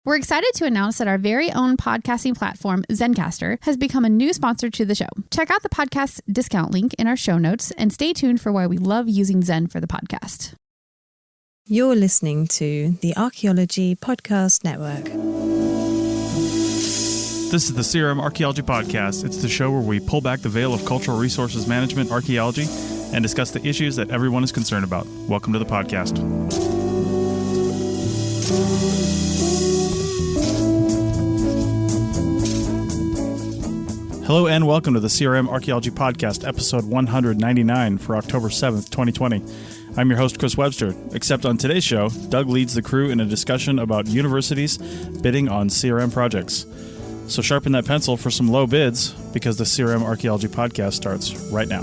We're excited to announce that our very own podcasting platform, Zencastr, has become a new sponsor to the show. Check out the podcast's discount link in our show notes and stay tuned for why we love using Zen for the podcast. You're listening to the Archaeology Podcast Network. This is the CRM Archaeology Podcast. It's the show where we pull back the veil of cultural resources management archaeology and discuss the issues that everyone is concerned about. Welcome to the podcast. Hello and welcome to the CRM Archaeology Podcast, episode 199 for October 7th, 2020. I'm your host, Chris Webster, except on today's show, Doug leads the crew in a discussion about universities bidding on CRM projects. So sharpen that pencil for some low bids, because the CRM Archaeology Podcast starts right now.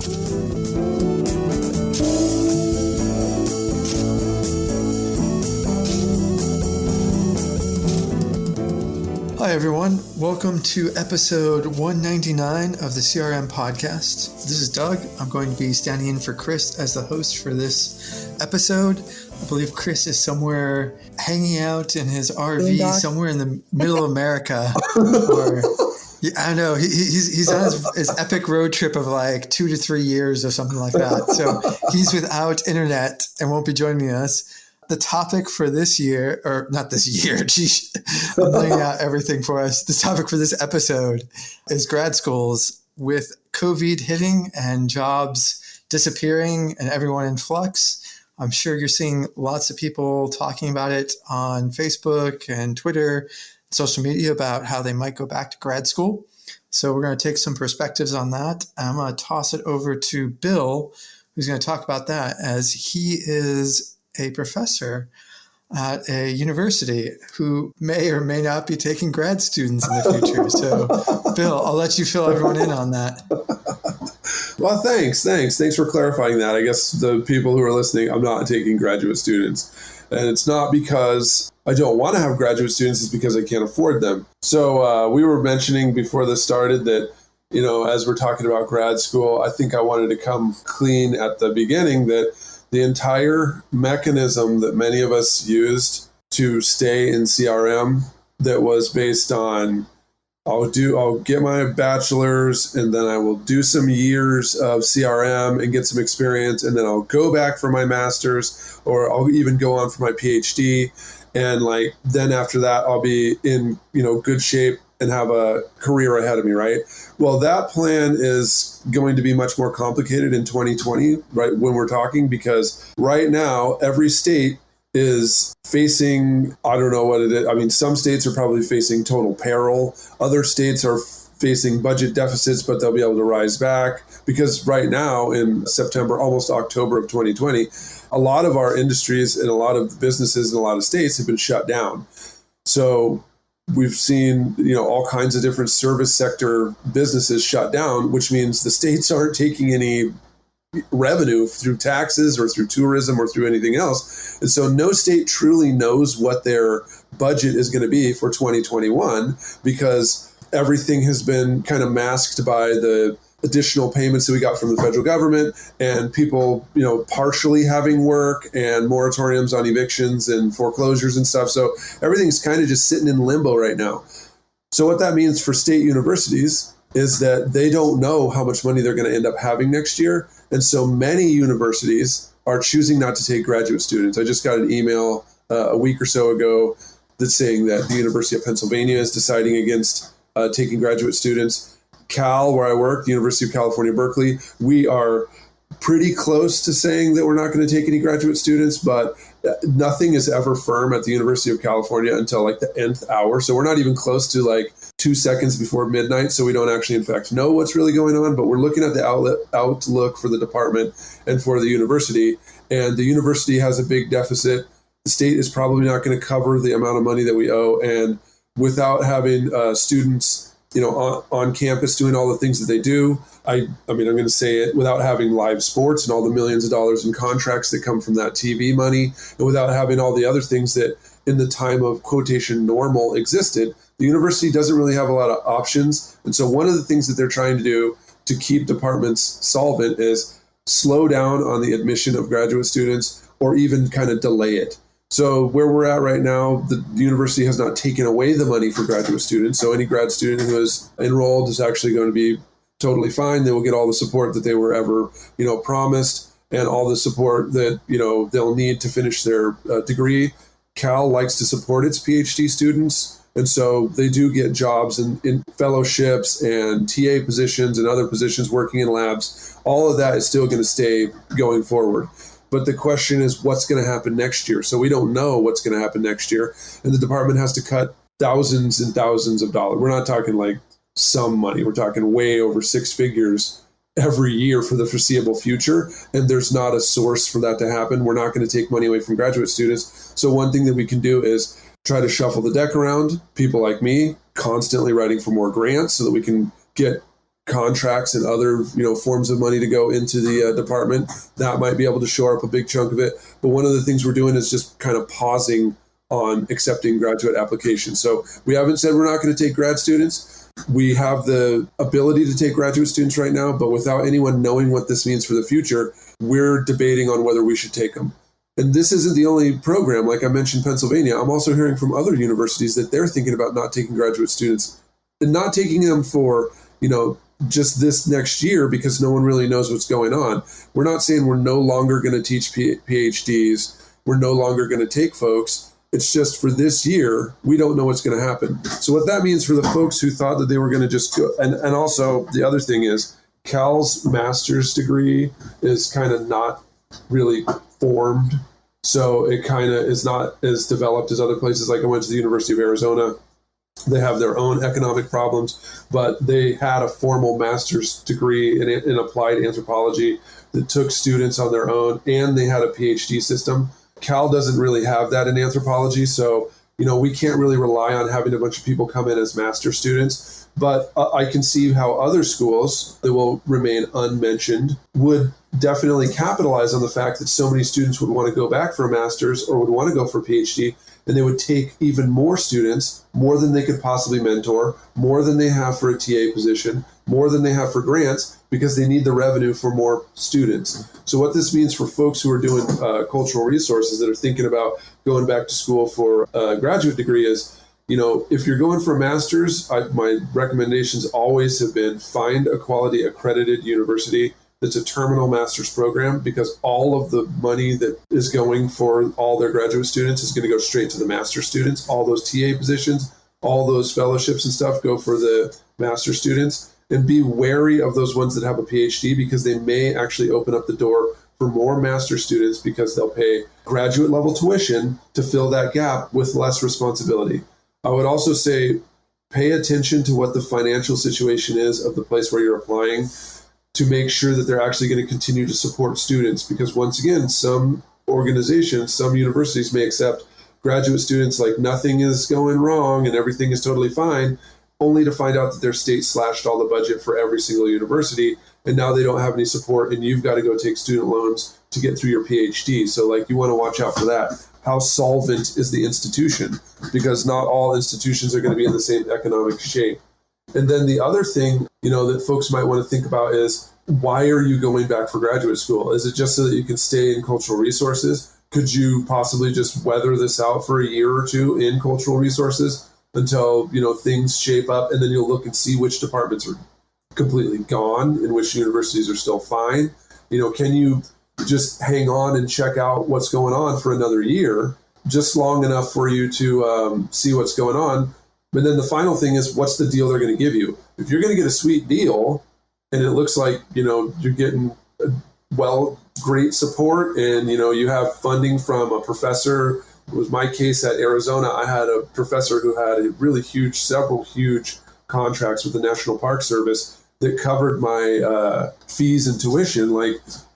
Hi everyone, welcome to episode 199 of the CRM podcast. This is Doug. I'm going to be standing in for Chris as the host for this episode. I believe Chris is somewhere hanging out in his RV somewhere in the middle of America. Or, I don't know, he's on his epic road trip of like 2 to 3 years or something like that. So he's without internet and won't be joining us. The topic for this year, or not this year, geez, I'm laying out everything for us. The topic for this episode is grad schools with COVID hitting and jobs disappearing and everyone in flux. I'm sure you're seeing lots of people talking about it on Facebook and Twitter, social media about how they might go back to grad school. So we're going to take some perspectives on that. I'm going to toss it over to Bill, who's going to talk about that, as he is a professor at a university who may or may not be taking grad students in the future. So, Bill, I'll let you fill everyone in on that. Well, thanks for clarifying that. I guess the people who are listening, I'm not taking graduate students. And it's not because I don't want to have graduate students, it's because I can't afford them. So we were mentioning before this started that, you know, as we're talking about grad school, I think I wanted to come clean at the beginning that the entire mechanism that many of us used to stay in CRM that was based on I'll get my bachelor's and then I will do some years of CRM and get some experience, and then I'll go back for my master's, or I'll even go on for my PhD, and like then after that I'll be in, you know, good shape and have a career ahead of me, right? Well, that plan is going to be much more complicated in 2020, right, when we're talking, because right now every state is facing, I don't know what it is. I mean, some states are probably facing total peril. Other states are facing budget deficits, but they'll be able to rise back, because right now in September, almost October of 2020, a lot of our industries and a lot of businesses in a lot of states have been shut down. So we've seen, you know, all kinds of different service sector businesses shut down, which means the states aren't taking any revenue through taxes or through tourism or through anything else. And so no state truly knows what their budget is going to be for 2021, because everything has been kind of masked by the additional payments that we got from the federal government and people, you know, partially having work and moratoriums on evictions and foreclosures and stuff. So everything's kind of just sitting in limbo right now. So what that means for state universities is that they don't know how much money they're going to end up having next year. And so many universities are choosing not to take graduate students. I just got an email a week or so ago that's saying that the University of Pennsylvania is deciding against taking graduate students. Cal, where I work, the University of California, Berkeley, we are pretty close to saying that we're not going to take any graduate students, but nothing is ever firm at the University of California until like the nth hour. So we're not even close to like 2 seconds before midnight. So we don't actually, in fact, know what's really going on, but we're looking at the outlook for the department and for the university. And the university has a big deficit. The state is probably not going to cover the amount of money that we owe. And without having students, you know, on campus doing all the things that they do. I mean, I'm going to say it, without having live sports and all the millions of dollars in contracts that come from that TV money, and without having all the other things that in the time of quotation normal existed, the university doesn't really have a lot of options. And so one of the things that they're trying to do to keep departments solvent is slow down on the admission of graduate students, or even kind of delay it. So where we're at right now, the university has not taken away the money for graduate students. So any grad student who is enrolled is actually going to be totally fine. They will get all the support that they were ever, promised, and all the support that, they'll need to finish their degree. Cal likes to support its PhD students. And so they do get jobs in fellowships and TA positions and other positions working in labs. All of that is still going to stay going forward. But the question is, what's going to happen next year? So we don't know what's going to happen next year. And the department has to cut thousands and thousands of dollars. We're not talking like some money. We're talking way over six figures every year for the foreseeable future. And there's not a source for that to happen. We're not going to take money away from graduate students. So one thing that we can do is try to shuffle the deck around. People like me constantly writing for more grants so that we can get contracts and other forms of money to go into the department. That might be able to shore up a big chunk of it. But one of the things we're doing is just kind of pausing on accepting graduate applications. So we haven't said we're not going to take grad students. We have the ability to take graduate students right now, but without anyone knowing what this means for the future, we're debating on whether we should take them. And this isn't the only program. Like I mentioned, Pennsylvania, I'm also hearing from other universities that they're thinking about not taking graduate students and not taking them for, just this next year because no one really knows what's going on. We're not saying we're no longer going to teach PhDs. We're no longer going to take folks. It's just for this year, we don't know what's going to happen. So what that means for the folks who thought that they were going to just go, and also the other thing is Cal's master's degree is kind of not really formed. So it kind of is not as developed as other places. Like I went to the University of Arizona. They have their own economic problems, but they had a formal master's degree in applied anthropology that took students on their own, and they had a PhD system. Cal doesn't really have that in anthropology, so we can't really rely on having a bunch of people come in as master students. But I can see how other schools that will remain unmentioned would definitely capitalize on the fact that so many students would want to go back for a master's or would want to go for a PhD, and they would take even more students, more than they could possibly mentor, more than they have for a TA position, more than they have for grants, because they need the revenue for more students. So what this means for folks who are doing cultural resources that are thinking about going back to school for a graduate degree is, if you're going for a master's, my recommendations always have been find a quality accredited university that's a terminal master's program, because all of the money that is going for all their graduate students is going to go straight to the master students. All those TA positions, all those fellowships and stuff go for the master students. And be wary of those ones that have a PhD, because they may actually open up the door for more master students because they'll pay graduate level tuition to fill that gap with less responsibility. I would also say pay attention to what the financial situation is of the place where you're applying, to make sure that they're actually going to continue to support students. Because once again, some organizations, some universities may accept graduate students like nothing is going wrong and everything is totally fine, only to find out that their state slashed all the budget for every single university, and now they don't have any support, and you've got to go take student loans to get through your PhD. So you want to watch out for that. How solvent is the institution? Because not all institutions are going to be in the same economic shape. And then the other thing, that folks might want to think about is, why are you going back for graduate school? Is it just so that you can stay in cultural resources? Could you possibly just weather this out for a year or two in cultural resources until, things shape up, and then you'll look and see which departments are completely gone and which universities are still fine? Can you just hang on and check out what's going on for another year, just long enough for you to see what's going on? But then the final thing is, what's the deal they're going to give you? If you're going to get a sweet deal and it looks like, you're getting great support, and, you have funding from a professor. It was my case at Arizona. I had a professor who had several huge contracts with the National Park Service that covered my fees and tuition.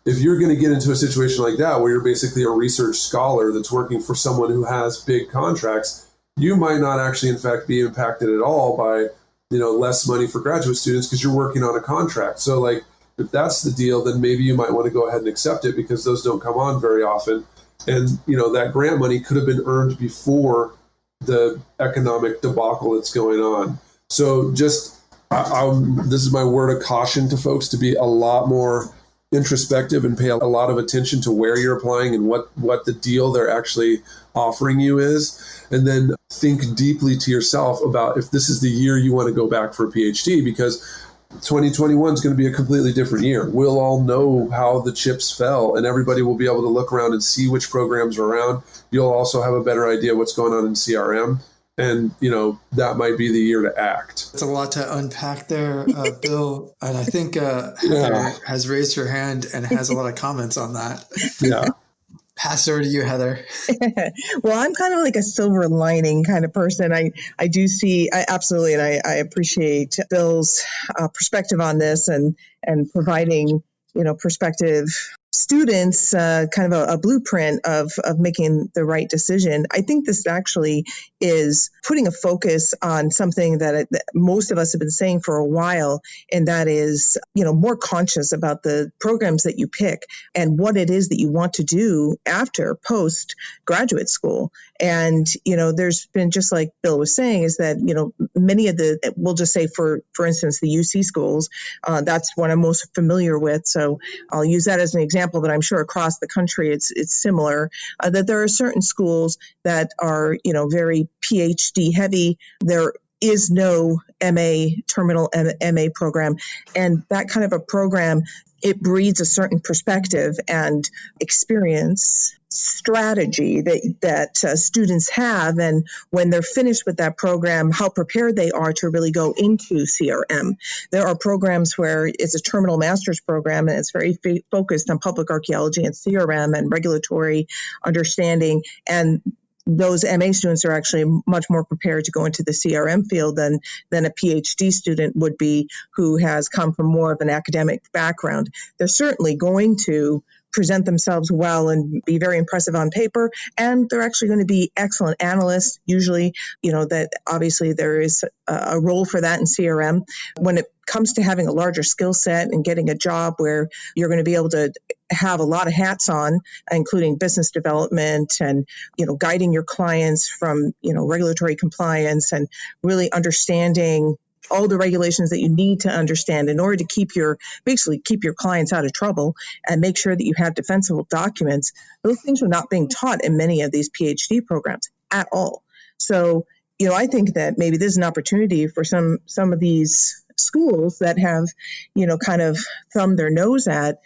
If you're going to get into a situation like that, where you're basically a research scholar that's working for someone who has big contracts, you might not actually, in fact, be impacted at all by, less money for graduate students because you're working on a contract. So, if that's the deal, then maybe you might want to go ahead and accept it, because those don't come on very often. And, that grant money could have been earned before the economic debacle that's going on. So just, this is my word of caution to folks, to be a lot more introspective and pay a lot of attention to where you're applying and what the deal they're actually offering you is. And then think deeply to yourself about if this is the year you want to go back for a PhD, because 2021 is going to be a completely different year. We'll all know how the chips fell, and everybody will be able to look around and see which programs are around. You'll also have a better idea what's going on in CRM. And, that might be the year to act. It's a lot to unpack there, Bill. And I think Heather has raised her hand and has a lot of comments on that. Yeah. Pass over to you, Heather. Well, I'm kind of like a silver lining kind of person. I do see, absolutely, and I appreciate Bill's perspective on this and providing, prospective students kind of a blueprint of making the right decision. I think this actually is putting a focus on something that most of us have been saying for a while, and that is, more conscious about the programs that you pick and what it is that you want to do after post-graduate school. And, there's been, just like Bill was saying, is that, many of we'll just say for instance, the UC schools, that's what I'm most familiar with. So I'll use that as an example, but I'm sure across the country it's similar, that there are certain schools that are, very PhD heavy. There is no terminal MA program. And that kind of a program, it breeds a certain perspective and experience strategy that students have. And when they're finished with that program, how prepared they are to really go into CRM. There are programs where it's a terminal master's program, and it's very focused on public archaeology and CRM and regulatory understanding. And those MA students are actually much more prepared to go into the CRM field than a PhD student would be, who has come from more of an academic background. They're certainly going to present themselves well and be very impressive on paper, and they're actually going to be excellent analysts. Usually, that obviously there is a role for that in CRM. When it comes to having a larger skill set and getting a job where you're going to be able to have a lot of hats on, including business development and, guiding your clients from, regulatory compliance and really understanding all the regulations that you need to understand in order to keep your clients out of trouble and make sure that you have defensible documents. Those things are not being taught in many of these PhD programs at all. So, I think that maybe there's an opportunity for some of these schools that have, kind of thumbed their nose at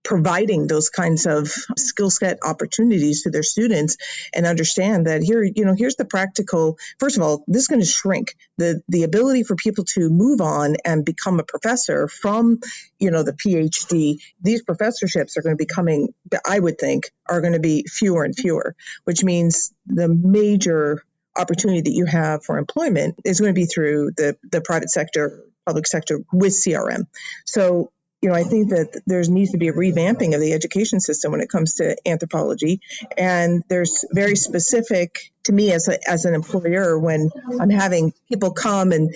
providing those kinds of skill set opportunities to their students, and understand that here's the practical. First of all, this is going to shrink the ability for people to move on and become a professor from, the PhD. These professorships are going to be coming, I would think, are going to be fewer and fewer, which means the major opportunity that you have for employment is going to be through the private sector, public sector with CRM. So, I think that there needs to be a revamping of the education system when it comes to anthropology. And there's very specific to me as an employer, when I'm having people come and,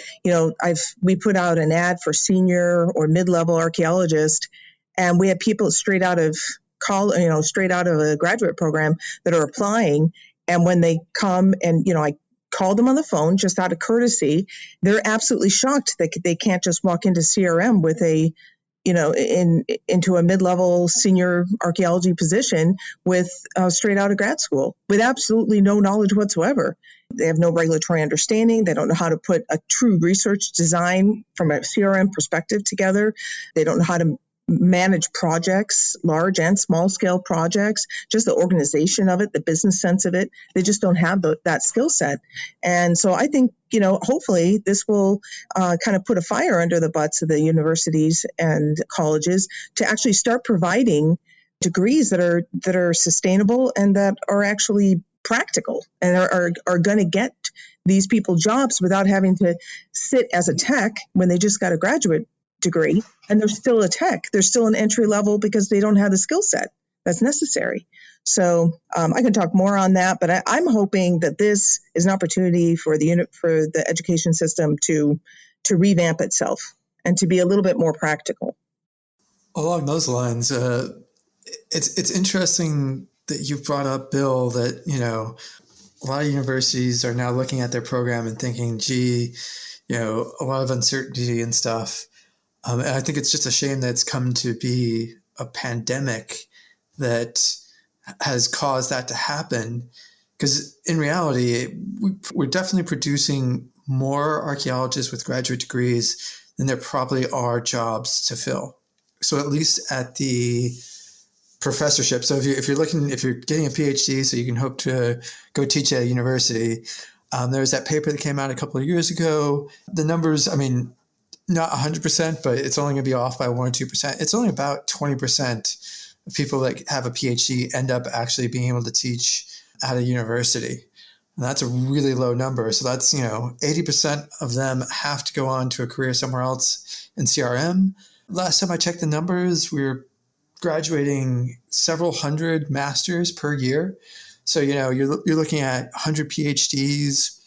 we put out an ad for senior or mid-level archaeologist, and we have people straight out of college, straight out of a graduate program that are applying. And when they come and, I call them on the phone just out of courtesy, they're absolutely shocked that they can't just walk into CRM with a into a mid-level senior archaeology position with straight out of grad school with absolutely no knowledge whatsoever. They have no regulatory understanding. They don't know how to put a true research design from a CRM perspective together. They don't know how to manage projects, large and small scale projects, just the organization of it, the business sense of it. They just don't have that skill set. And so I think, hopefully this will kind of put a fire under the butts of the universities and colleges to actually start providing degrees that are sustainable and that are actually practical and are going to get these people jobs without having to sit as a tech when they just got a graduate degree, and they're still a tech. They're still an entry level because they don't have the skill set that's necessary. So I can talk more on that, but I'm hoping that this is an opportunity for the education system to revamp itself and to be a little bit more practical. Along those lines, it's interesting that you brought up, Bill, that a lot of universities are now looking at their program and thinking, gee, a lot of uncertainty and stuff. And I think it's just a shame that it's come to be a pandemic that has caused that to happen. Because in reality, we're definitely producing more archaeologists with graduate degrees than there probably are jobs to fill. So at least at the professorship. So if you're getting a PhD, so you can hope to go teach at a university. There was that paper that came out a couple of years ago. The numbers, I mean, not 100%, but it's only going to be off by 1 or 2%. It's only about 20% of people that have a PhD end up actually being able to teach at a university. And that's a really low number. So that's, 80% of them have to go on to a career somewhere else in CRM. Last time I checked the numbers, we were graduating several hundred masters per year. So, you're looking at 100 PhDs,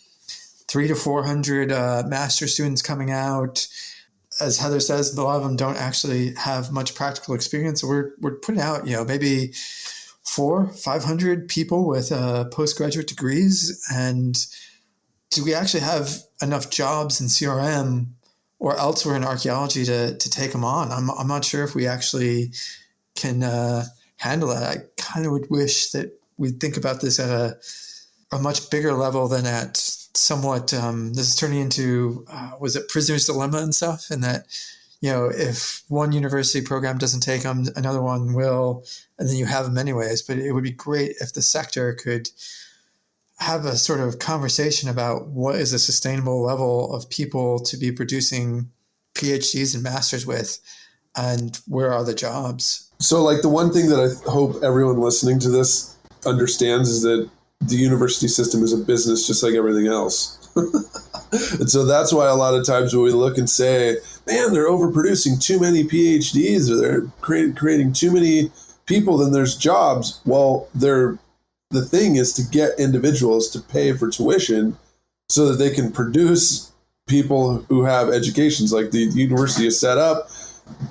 300 to 400 master students coming out. As Heather says, a lot of them don't actually have much practical experience. So we're putting out, maybe 400-500 people with postgraduate degrees. And do we actually have enough jobs in CRM or elsewhere in archaeology to take them on? I'm not sure if we actually can handle that. I kind of would wish that we'd think about this at a much bigger level than at somewhat, this is turning into, was it prisoner's dilemma and stuff? And that, if one university program doesn't take them, another one will, and then you have them anyways. But it would be great if the sector could have a sort of conversation about what is a sustainable level of people to be producing PhDs and masters with, and where are the jobs? So like the one thing that I hope everyone listening to this understands is that the university system is a business just like everything else. And so that's why a lot of times when we look and say, man, they're overproducing too many PhDs or they're creating too many people, then there's jobs. Well, the thing is to get individuals to pay for tuition so that they can produce people who have educations. Like the university is set up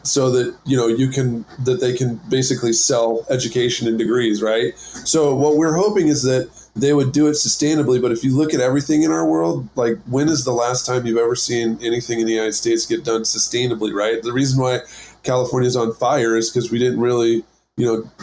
so that they can basically sell education and degrees, right? So what we're hoping is that they would do it sustainably. But if you look at everything in our world, like when is the last time you've ever seen anything in the United States get done sustainably, right? The reason why California is on fire is because we didn't really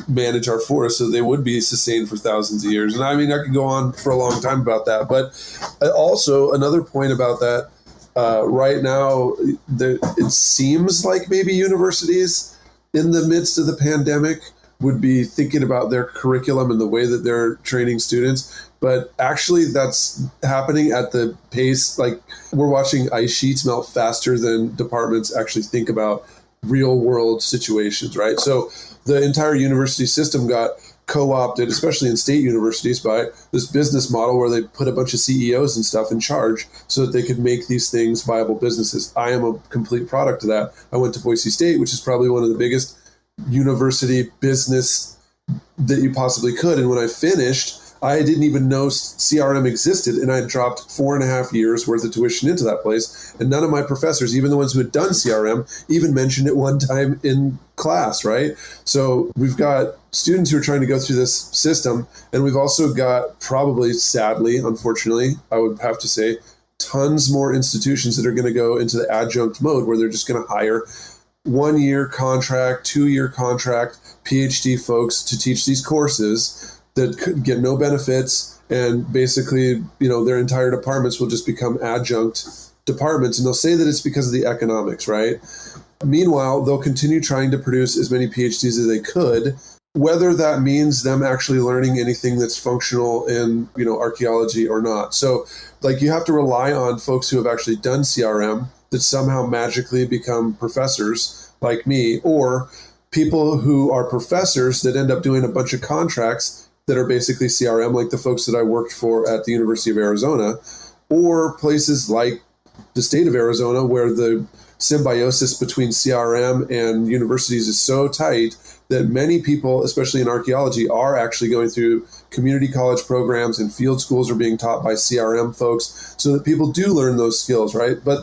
manage our forests so they would be sustained for thousands of years. And I mean, I could go on for a long time about that. But also another point about that, right now, it seems like maybe universities in the midst of the pandemic would be thinking about their curriculum and the way that they're training students. But actually that's happening at the pace, like we're watching ice sheets melt faster than departments actually think about real world situations, right? So the entire university system got co-opted, especially in state universities, by this business model where they put a bunch of CEOs and stuff in charge so that they could make these things viable businesses. I am a complete product of that. I went to Boise State, which is probably one of the biggest university business that you possibly could. And when I finished, I didn't even know CRM existed, and I dropped 4.5 years worth of tuition into that place. And none of my professors, even the ones who had done CRM, even mentioned it one time in class, right? So we've got students who are trying to go through this system, and we've also got probably, sadly, unfortunately, I would have to say, tons more institutions that are going to go into the adjunct mode where they're just going to hire 1-year contract, 2-year contract PhD folks to teach these courses that could get no benefits, and basically, their entire departments will just become adjunct departments, and they'll say that it's because of the economics, right? Meanwhile, they'll continue trying to produce as many PhDs as they could, whether that means them actually learning anything that's functional in, archaeology or not. So, like, you have to rely on folks who have actually done CRM that somehow magically become professors like me, or people who are professors that end up doing a bunch of contracts that are basically CRM, like the folks that I worked for at the University of Arizona, or places like the state of Arizona where the symbiosis between CRM and universities is so tight that many people, especially in archaeology, are actually going through community college programs, and field schools are being taught by CRM folks so that people do learn those skills, right? But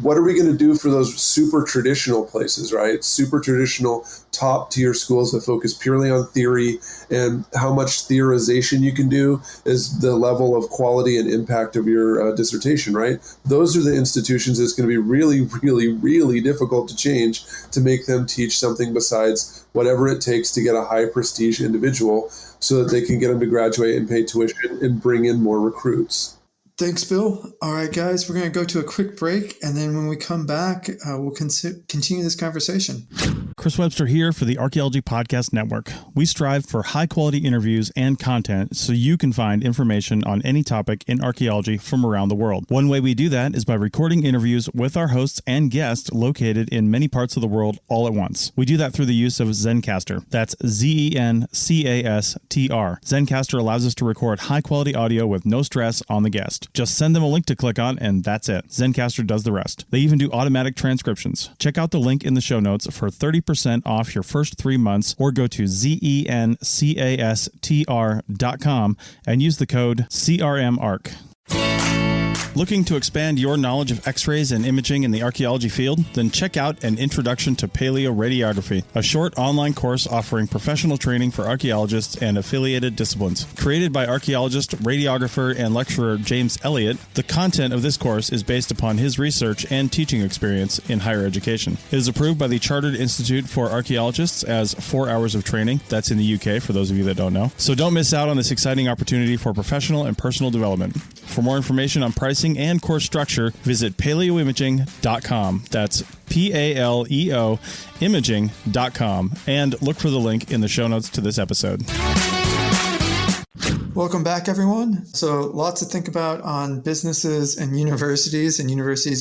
What are we going to do for those super traditional places, right? Super traditional top tier schools that focus purely on theory, and how much theorization you can do is the level of quality and impact of your dissertation, right? Those are the institutions that's going to be really, really, really difficult to change to make them teach something besides whatever it takes to get a high prestige individual so that they can get them to graduate and pay tuition and bring in more recruits. Thanks, Bill. All right, guys, we're going to go to a quick break, and then when we come back, we'll continue this conversation. Chris Webster here for the Archaeology Podcast Network. We strive for high-quality interviews and content so you can find information on any topic in archaeology from around the world. One way we do that is by recording interviews with our hosts and guests located in many parts of the world all at once. We do that through the use of Zencastr. That's Zencastr. Zencastr allows us to record high-quality audio with no stress on the guest. Just send them a link to click on, and that's it. Zencastr does the rest. They even do automatic transcriptions. Check out the link in the show notes for 30% off your first 3 months, or go to zencastr.com and use the code CRMARC. Looking to expand your knowledge of X-rays and imaging in the archaeology field? Then check out An Introduction to Paleoradiography, a short online course offering professional training for archaeologists and affiliated disciplines. Created by archaeologist, radiographer, and lecturer James Elliott, the content of this course is based upon his research and teaching experience in higher education. It is approved by the Chartered Institute for Archaeologists as 4 hours of training. That's in the UK, for those of you that don't know. So don't miss out on this exciting opportunity for professional and personal development. For more information on pricing and course structure, visit paleoimaging.com. That's PALEO imaging.com, and look for the link in the show notes to this episode. Welcome back, everyone. So lots to think about on businesses and universities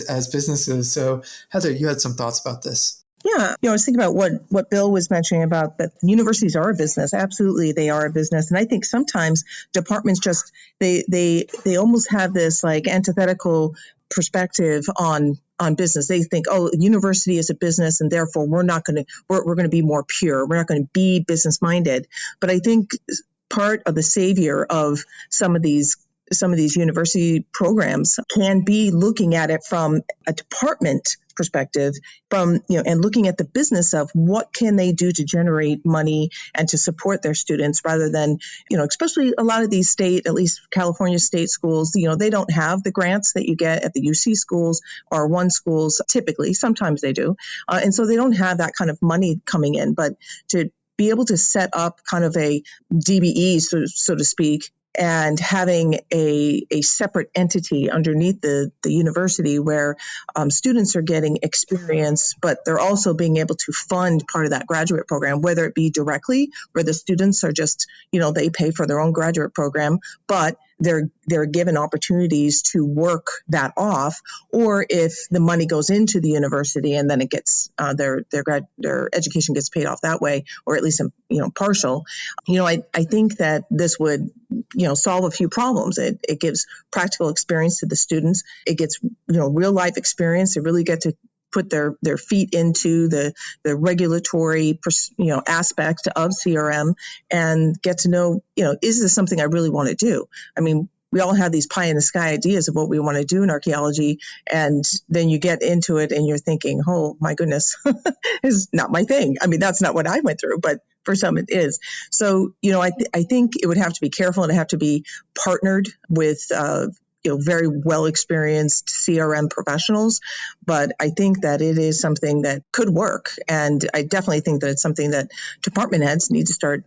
as businesses. So Heather, you had some thoughts about this. Yeah, I was thinking about what Bill was mentioning about that universities are a business. Absolutely, they are a business. And I think sometimes departments just, they almost have this like antithetical perspective on business. They think, oh, university is a business, and therefore we're going to be more pure. We're not going to be business minded. But I think part of the savior of some of these university programs can be looking at it from a department perspective, and looking at the business of what can they do to generate money and to support their students, rather than, especially a lot of these state, at least California state schools, they don't have the grants that you get at the UC schools or one schools. Typically, sometimes they do. And so they don't have that kind of money coming in, but to be able to set up kind of a DBE, so to speak, and having a separate entity underneath the university where students are getting experience, but they're also being able to fund part of that graduate program, whether it be directly, where the students are just, they pay for their own graduate program, but they're given opportunities to work that off, or if the money goes into the university and then it gets their education gets paid off that way, or at least partial. I think that this would solve a few problems. It gives practical experience to the students. It gets real life experience. They really get to put their feet into the regulatory aspect of CRM and get to know, is this something I really want to do? I mean, we all have these pie in the sky ideas of what we want to do in archaeology, and then you get into it and you're thinking, oh my goodness, it's not my thing. I mean, that's not what I went through, but for some it is. So, I think it would have to be careful, and it have to be partnered with very well experienced CRM professionals. But I think that it is something that could work. And I definitely think that it's something that department heads need to start,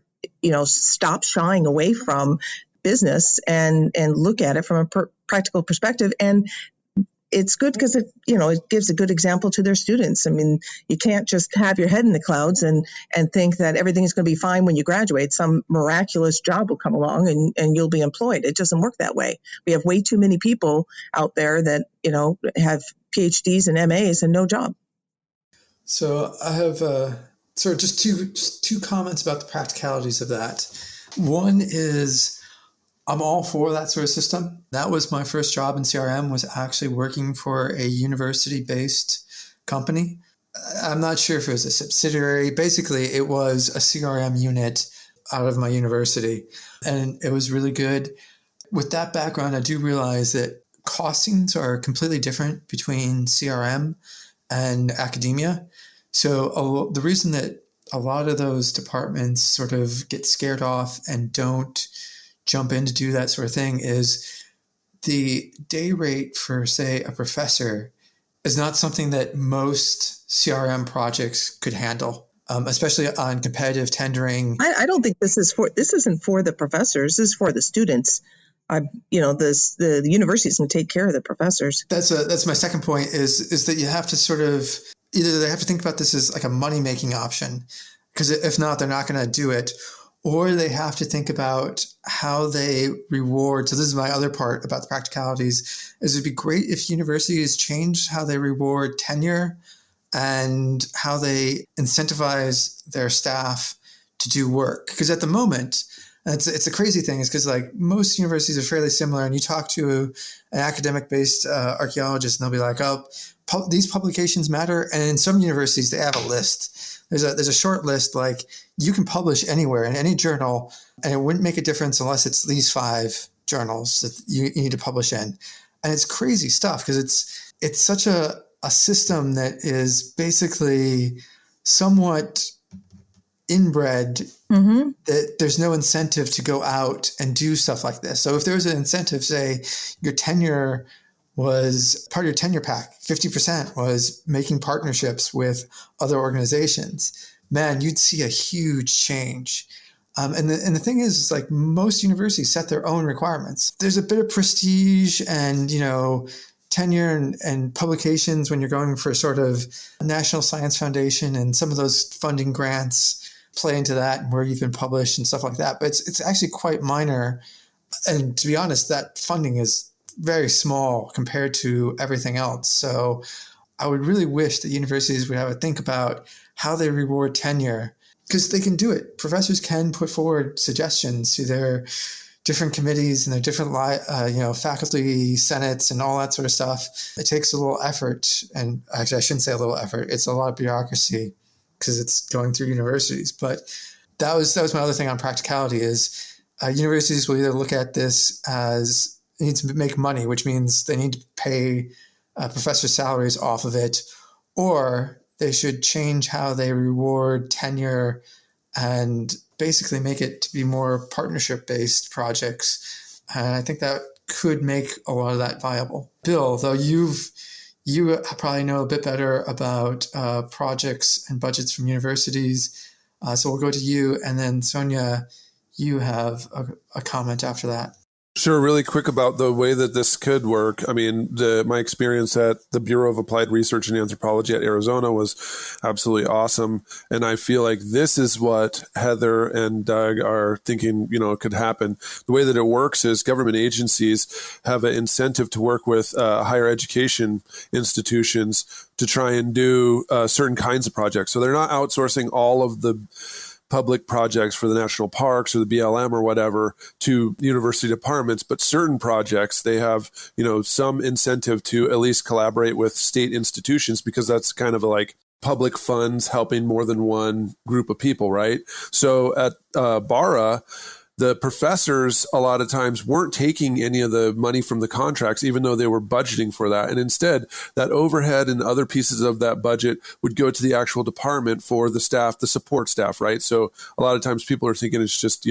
stop shying away from business and look at it from a practical perspective. And it's good because it gives a good example to their students. I mean, you can't just have your head in the clouds and think that everything is going to be fine when you graduate. Some miraculous job will come along and you'll be employed. It doesn't work that way. We have way too many people out there that, have PhDs and MAs and no job. So I have sort of just two comments about the practicalities of that. One is, I'm all for that sort of system. That was my first job in CRM, was actually working for a university-based company. I'm not sure if it was a subsidiary. Basically, it was a CRM unit out of my university, and it was really good. With that background, I do realize that costings are completely different between CRM and academia. So the reason that a lot of those departments sort of get scared off and don't jump in to do that sort of thing is the day rate for, say, a professor is not something that most CRM projects could handle, especially on competitive tendering. I don't think this isn't for the professors. This is for the students. The universities can take care of the professors. That's my second point is that you have to sort of, either they have to think about this as like a money-making option, because if not, they're not going to do it, or they have to think about how they reward. So this is my other part about the practicalities, is it'd be great if universities changed how they reward tenure and how they incentivize their staff to do work. Because at the moment, it's a crazy thing, is because like most universities are fairly similar, and you talk to an academic-based archaeologist and they'll be like, oh, these publications matter. And in some universities, they have a list. There's a short list, like you can publish anywhere in any journal, and it wouldn't make a difference unless it's these 5 journals that you need to publish in. And it's crazy stuff, because it's such a system that is basically somewhat inbred, that there's no incentive to go out and do stuff like this. So if there was an incentive, say your tenure was part of your tenure pack, 50% was making partnerships with other organizations, man, you'd see a huge change. And the thing is like most universities set their own requirements. There's a bit of prestige and, tenure and publications when you're going for sort of a National Science Foundation, and some of those funding grants play into that and where you've been published and stuff like that. But it's actually quite minor. And to be honest, that funding is very small compared to everything else. So I would really wish that universities would have a think about how they reward tenure, because they can do it. Professors can put forward suggestions to their different committees and their different faculty senates and all that sort of stuff. It takes a little effort, and actually I shouldn't say a little effort. It's a lot of bureaucracy because it's going through universities. But that was my other thing on practicality is universities will either look at this as they need to make money, which means they need to pay professor salaries off of it, or they should change how they reward tenure and basically make it to be more partnership-based projects. And I think that could make a lot of that viable. Bill, though you probably know a bit better about projects and budgets from universities, so we'll go to you, and then Sonia, you have a comment after that. Sure. Really quick about the way that this could work. I mean, my experience at the Bureau of Applied Research and Anthropology at Arizona was absolutely awesome. And I feel like this is what Heather and Doug are thinking, could happen. The way that it works is government agencies have an incentive to work with higher education institutions to try and do certain kinds of projects. So they're not outsourcing all of the public projects for the national parks or the BLM or whatever to university departments, but certain projects, they have, some incentive to at least collaborate with state institutions, because that's kind of like public funds helping more than one group of people, right? So at BARA, the professors a lot of times weren't taking any of the money from the contracts, even though they were budgeting for that. And instead, that overhead and other pieces of that budget would go to the actual department for the staff, the support staff, right? So a lot of times people are thinking it's just,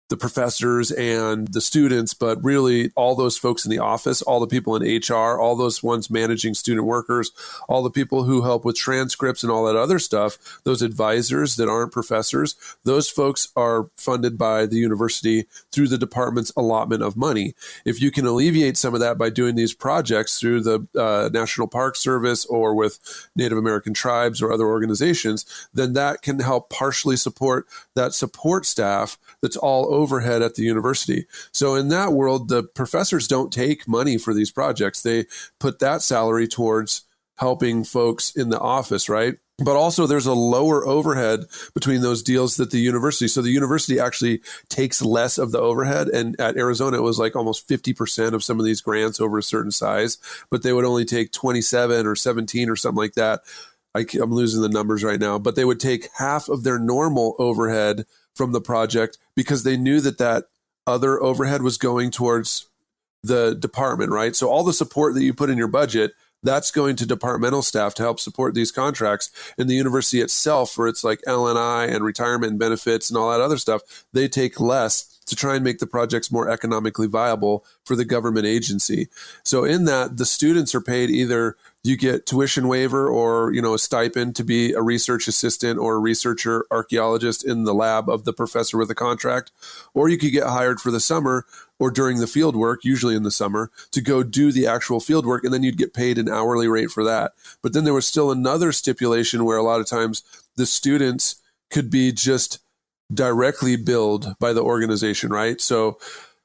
the professors and the students, but really all those folks in the office, all the people in HR, all those ones managing student workers, all the people who help with transcripts and all that other stuff, those advisors that aren't professors, those folks are funded by the university through the department's allotment of money. If you can alleviate some of that by doing these projects through the National Park Service or with Native American tribes or other organizations, then that can help partially support that support staff that's all overhead at the university. So in that world, the professors don't take money for these projects. They put that salary towards helping folks in the office, right? But also there's a lower overhead between those deals that the university. So the university actually takes less of the overhead. And at Arizona, it was like almost 50% of some of these grants over a certain size, but they would only take 27 or 17 or something like that. I'm losing the numbers right now, but they would take half of their normal overhead from the project because they knew that other overhead was going towards the department, right? So all the support that you put in your budget, that's going to departmental staff to help support these contracts. And the university itself, where it's like L&I and retirement and benefits and all that other stuff, they take less to try and make the projects more economically viable for the government agency. So in that, the students are paid either you get tuition waiver or, a stipend to be a research assistant or a researcher archaeologist in the lab of the professor with a contract, or you could get hired for the summer or during the field work, usually in the summer, to go do the actual field work, and then you'd get paid an hourly rate for that. But then there was still another stipulation where a lot of times the students could be just directly billed by the organization, right? So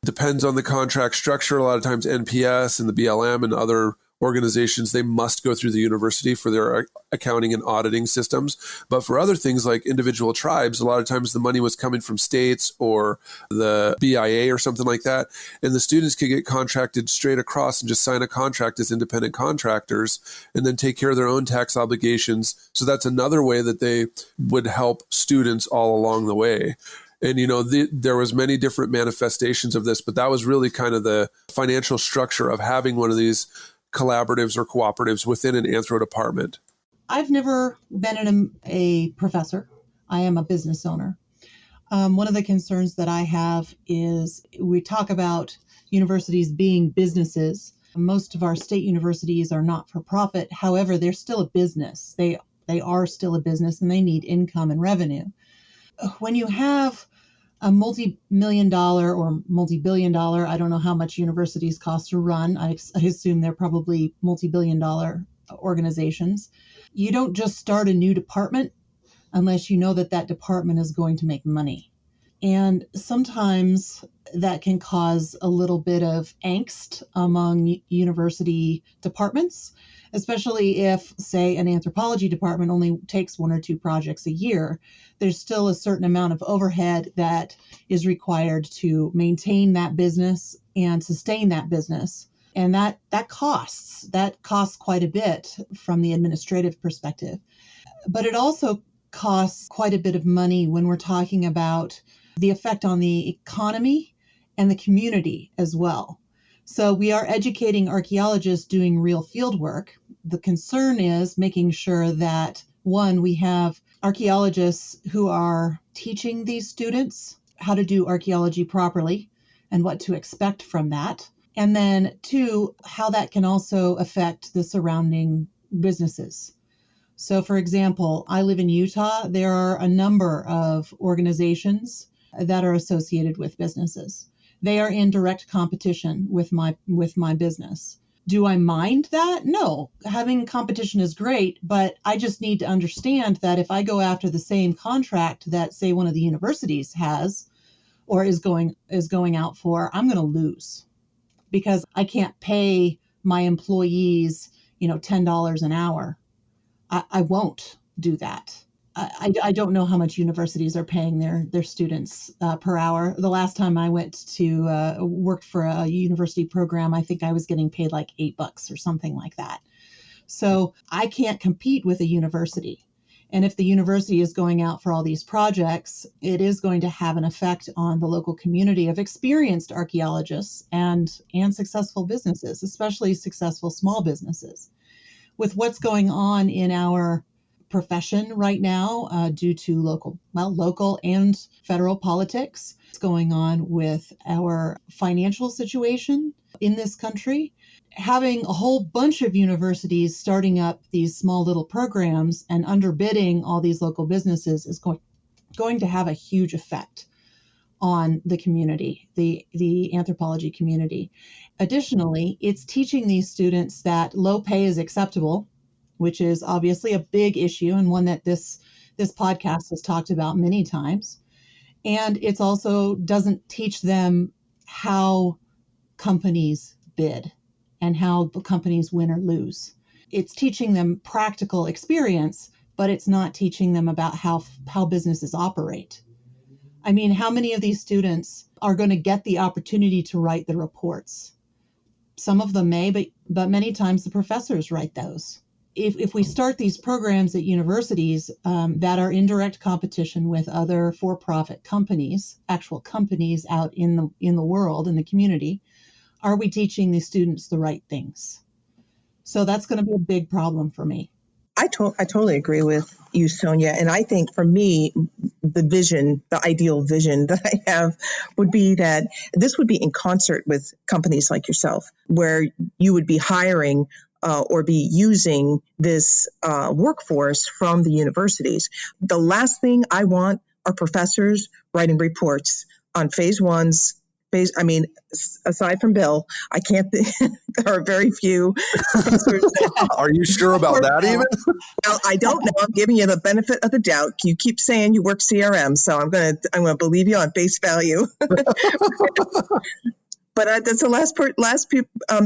depends on the contract structure. A lot of times NPS and the BLM and other organizations, they must go through the university for their accounting and auditing systems. But for other things like individual tribes, a lot of times the money was coming from states or the BIA or something like that. And the students could get contracted straight across and just sign a contract as independent contractors and then take care of their own tax obligations. So that's another way that they would help students all along the way. And, there was many different manifestations of this, but that was really kind of the financial structure of having one of these collaboratives or cooperatives within an anthro department. I've never been a professor. I am a business owner. One of the concerns that I have is we talk about universities being businesses. Most of our state universities are not for profit. However, they're still a business. They are still a business and they need income and revenue. When you have a multi-million-dollar or multi-billion-dollar, I don't know how much universities cost to run. I assume they're probably multi-billion-dollar organizations. You don't just start a new department unless you know that that department is going to make money. And sometimes that can cause a little bit of angst among university departments, especially if, say, an anthropology department only takes 1 or 2 projects a year. There's still a certain amount of overhead that is required to maintain that business and sustain that business. And that costs quite a bit from the administrative perspective. But it also costs quite a bit of money when we're talking about the effect on the economy and the community as well. So we are educating archaeologists doing real field work. The concern is making sure that, one, we have archaeologists who are teaching these students how to do archaeology properly and what to expect from that. And then, two, how that can also affect the surrounding businesses. So, for example, I live in Utah. There are a number of organizations that are associated with businesses. They are in direct competition with my business. Do I mind that? No. Having competition is great, but I just need to understand that if I go after the same contract that, say, one of the universities has or is going out for, I'm going to lose because I can't pay my employees, $10 an hour. I won't do that. I don't know how much universities are paying their students per hour. The last time I went to work for a university program, I think I was getting paid like $8 or something like that. So I can't compete with a university. And if the university is going out for all these projects, it is going to have an effect on the local community of experienced archaeologists and successful businesses, especially successful small businesses. With what's going on in our profession right now due to local and federal politics. What's going on with our financial situation in this country. Having a whole bunch of universities starting up these small little programs and underbidding all these local businesses is going to have a huge effect on the community, the anthropology community. Additionally, it's teaching these students that low pay is acceptable, which is obviously a big issue and one that this podcast has talked about many times. And it's also doesn't teach them how companies bid and how companies win or lose. It's teaching them practical experience, but it's not teaching them about how businesses operate. I mean, how many of these students are going to get the opportunity to write the reports? Some of them may, but many times the professors write those. If we start these programs at universities that are in direct competition with other for-profit companies, actual companies out in the world, in the community, are we teaching the students the right things? So that's going to be a big problem for me. I totally agree with you, Sonia. And I think for me, the ideal vision that I have would be that this would be in concert with companies like yourself, where you would be hiring or be using this workforce from the universities. The last thing I want are professors writing reports on phase ones. Aside from Bill, I can't think, there are very few. Are you sure about that even? Well, I don't know. I'm giving you the benefit of the doubt. You keep saying you work CRM, so I'm gonna believe you on face value. But that's the last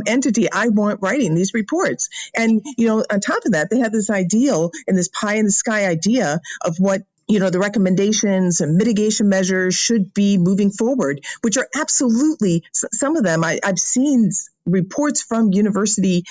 entity I want writing these reports. And, on top of that, they have this ideal and this pie in the sky idea of what, the recommendations and mitigation measures should be moving forward, which are absolutely, some of them, I've seen reports from university,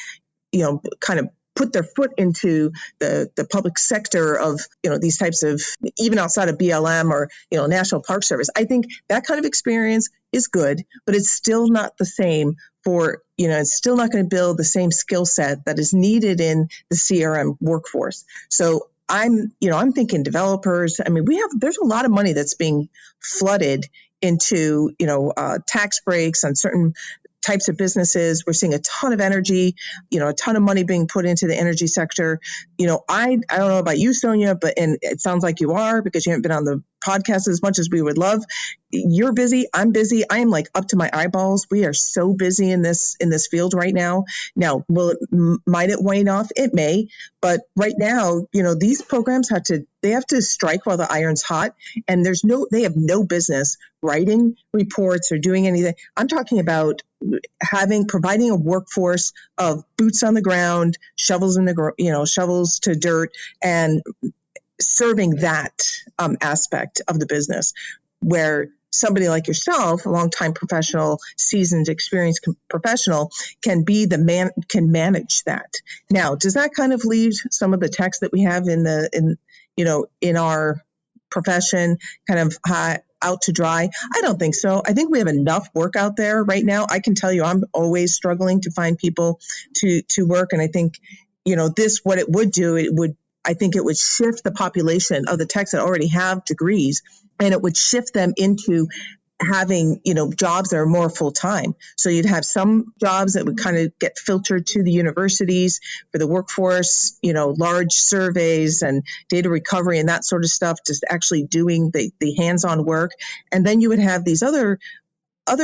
kind of put their foot into the public sector of, these types of, even outside of BLM or, National Park Service. I think that kind of experience is good, but it's still not the same for, it's still not going to build the same skill set that is needed in the CRM workforce. So I'm thinking developers. I mean, there's a lot of money that's being flooded into, tax breaks on certain types of businesses. We're seeing a ton of energy, a ton of money being put into the energy sector. I don't know about you, Sonia, and it sounds like you are, because you haven't been on the podcast as much as we would love. You're busy. I'm busy. I am like up to my eyeballs. We are so busy in this field right now. Now, might it wane off? It may, but right now, these programs have to strike while the iron's hot, and they have no business writing reports or doing anything. I'm talking about providing a workforce of boots on the ground, shovels shovels to dirt, and serving that aspect of the business, where somebody like yourself, a longtime professional, seasoned, experienced professional, can manage that. Now, does that kind of leave some of the techs that we have in our profession kind of out to dry? I don't think so. I think we have enough work out there right now. I can tell you, I'm always struggling to find people to work, and I think what it would do, I think it would shift the population of the techs that already have degrees, and it would shift them into having, jobs that are more full-time. So you'd have some jobs that would kind of get filtered to the universities for the workforce, large surveys and data recovery and that sort of stuff, just actually doing the hands-on work. And then you would have these other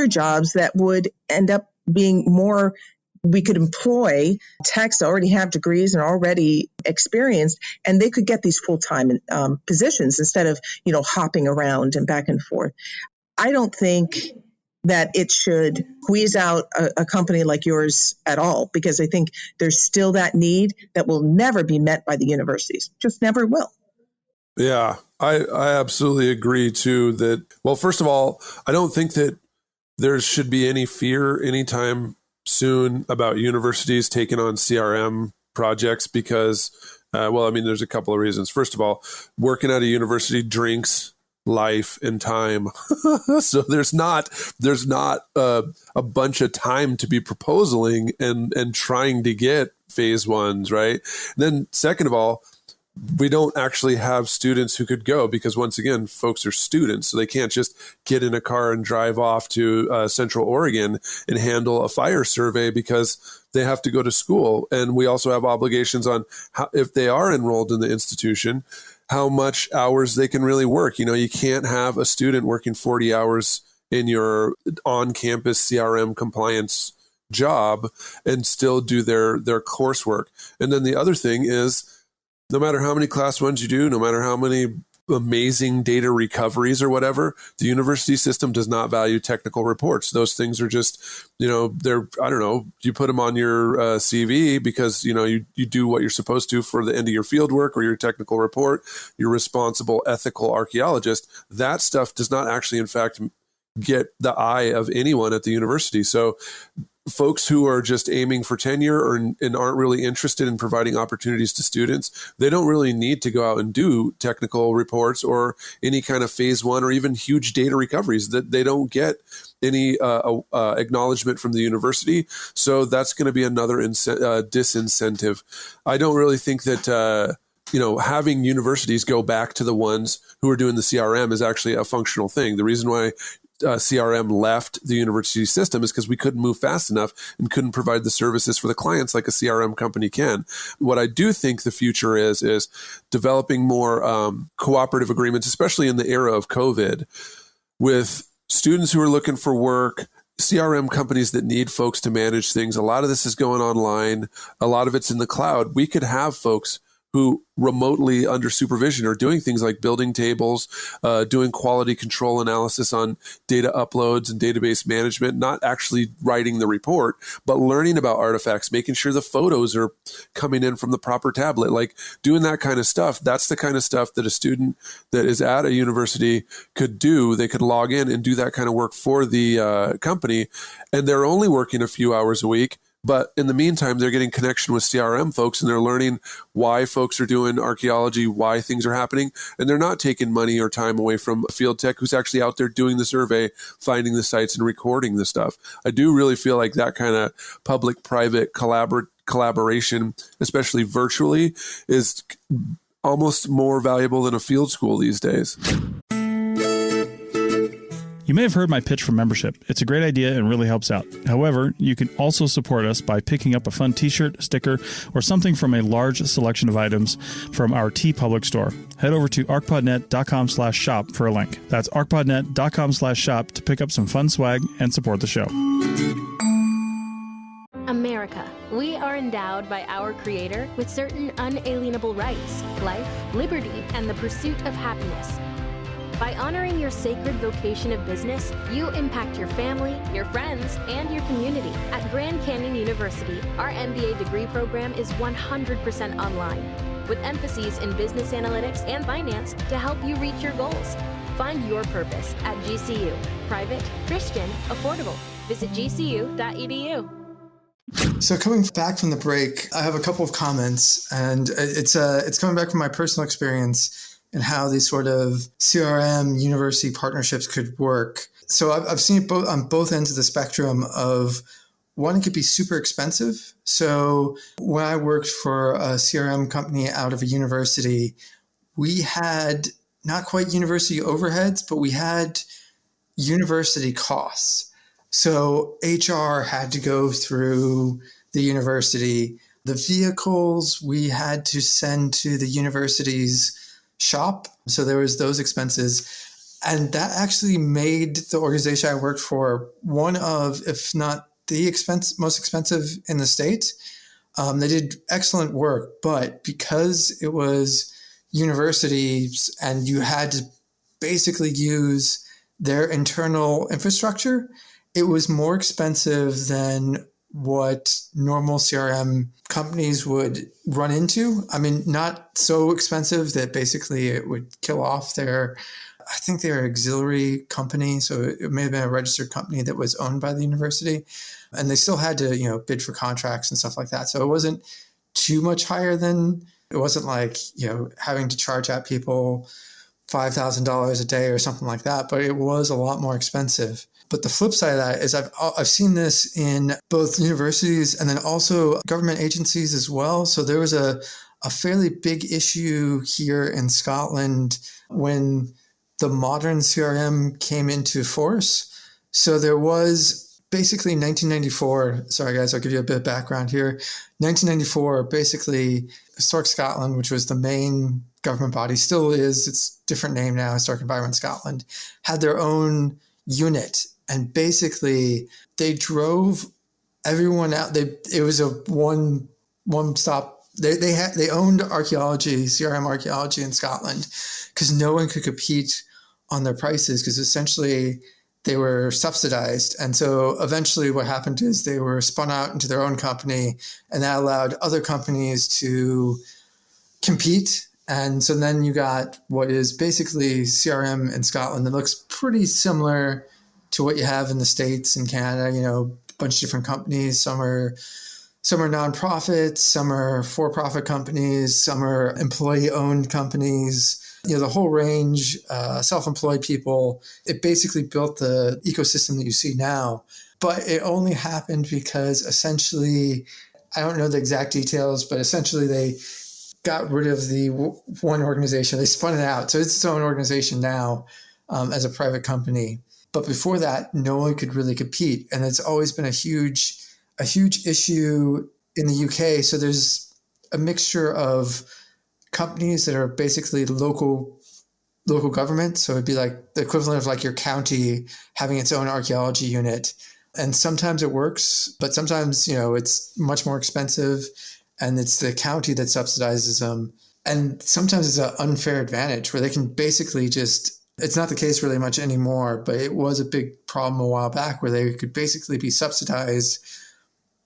jobs that would end up being more. We could employ techs that already have degrees and already experienced, and they could get these full-time positions instead of, hopping around and back and forth. I don't think that it should squeeze out a company like yours at all, because I think there's still that need that will never be met by the universities. Just never will. Yeah, I absolutely agree too that, well, first of all, I don't think that there should be any fear anytime soon about universities taking on CRM projects because, there's a couple of reasons. First of all, working at a university drinks life and time. So there's not a bunch of time to be proposing and trying to get phase ones, right? And then second of all, we don't actually have students who could go because, once again, folks are students, so they can't just get in a car and drive off to Central Oregon and handle a fire survey because they have to go to school. And we also have obligations on how, if they are enrolled in the institution, how much hours they can really work. You can't have a student working 40 hours in your on-campus CRM compliance job and still do their coursework. And then the other thing is, no matter how many class ones you do, no matter how many amazing data recoveries or whatever, the university system does not value technical reports. Those things are just, they're, I don't know, you put them on your CV because, you do what you're supposed to for the end of your field work or your technical report, you're responsible, ethical archaeologist. That stuff does not actually, in fact, get the eye of anyone at the university. So folks who are just aiming for tenure and aren't really interested in providing opportunities to students, they don't really need to go out and do technical reports or any kind of phase one or even huge data recoveries. That they don't get any acknowledgement from the university. So that's going to be another disincentive. I don't really think that having universities go back to the ones who are doing the CRM is actually a functional thing. The reason why CRM left the university system is because we couldn't move fast enough and couldn't provide the services for the clients like a CRM company can. What I do think the future is developing more cooperative agreements, especially in the era of COVID, with students who are looking for work, CRM companies that need folks to manage things. A lot of this is going online. A lot of it's in the cloud. We could have folks who remotely under supervision are doing things like building tables, doing quality control analysis on data uploads and database management, not actually writing the report, but learning about artifacts, making sure the photos are coming in from the proper tablet, like doing that kind of stuff. That's the kind of stuff that a student that is at a university could do. They could log in and do that kind of work for the company, and they're only working a few hours a week. But in the meantime, they're getting connection with CRM folks and they're learning why folks are doing archaeology, why things are happening. And they're not taking money or time away from a field tech who's actually out there doing the survey, finding the sites and recording the stuff. I do really feel like that kind of public-private collaboration, especially virtually, is almost more valuable than a field school these days. You may have heard my pitch for membership. It's a great idea and really helps out. However, you can also support us by picking up a fun t-shirt, sticker, or something from a large selection of items from our TeePublic store. Head over to arcpodnet.com/shop for a link. That's arcpodnet.com/shop to pick up some fun swag and support the show. America. We are endowed by our Creator with certain unalienable rights: life, liberty, and the pursuit of happiness. By honoring your sacred vocation of business, you impact your family, your friends, and your community. At Grand Canyon University, our MBA degree program is 100% online, with emphases in business analytics and finance to help you reach your goals. Find your purpose at GCU. Private, Christian, affordable. Visit gcu.edu. So coming back from the break, I have a couple of comments, and it's coming back from my personal experience and how these sort of CRM university partnerships could work. So I've seen it both on both ends of the spectrum of one, it could be super expensive. So when I worked for a CRM company out of a university, we had not quite university overheads, but we had university costs. So HR had to go through the university. The vehicles we had to send to the university's shop. So there was those expenses. And that actually made the organization I worked for one of, if not the most expensive in the state. They did excellent work, but because it was universities and you had to basically use their internal infrastructure, it was more expensive than what normal CRM companies would run into. I mean, not so expensive that basically it would kill off I think they're an auxiliary company. So it may have been a registered company that was owned by the university, and they still had to, bid for contracts and stuff like that. So it wasn't too much higher it wasn't like, having to charge out people $5,000 a day or something like that, but it was a lot more expensive. But the flip side of that is I've seen this in both universities and then also government agencies as well. So there was a fairly big issue here in Scotland when the modern CRM came into force. So there was basically 1994. Sorry, guys, I'll give you a bit of background here. 1994, basically, Historic Scotland, which was the main government body, still is, it's a different name now, Historic Environment Scotland, had their own unit. And basically, they drove everyone out. It was a one stop. They owned archaeology, CRM archaeology in Scotland, because no one could compete on their prices because essentially they were subsidized. And so eventually what happened is they were spun out into their own company, and that allowed other companies to compete. And so then you got what is basically CRM in Scotland that looks pretty similar to what you have in the States and Canada, bunch of different companies. Some are nonprofits, some are for-profit companies, some are employee-owned companies. The whole range, self-employed people. It basically built the ecosystem that you see now. But it only happened because essentially, I don't know the exact details, but essentially they got rid of the one organization. They spun it out. So it's its own organization now as a private company. But before that, no one could really compete. And it's always been a huge issue in the UK. So there's a mixture of companies that are basically local government. So it'd be like the equivalent of like your county having its own archaeology unit. And sometimes it works, but sometimes, it's much more expensive and it's the county that subsidizes them. And sometimes it's an unfair advantage where they can basically it's not the case really much anymore, but it was a big problem a while back where they could basically be subsidized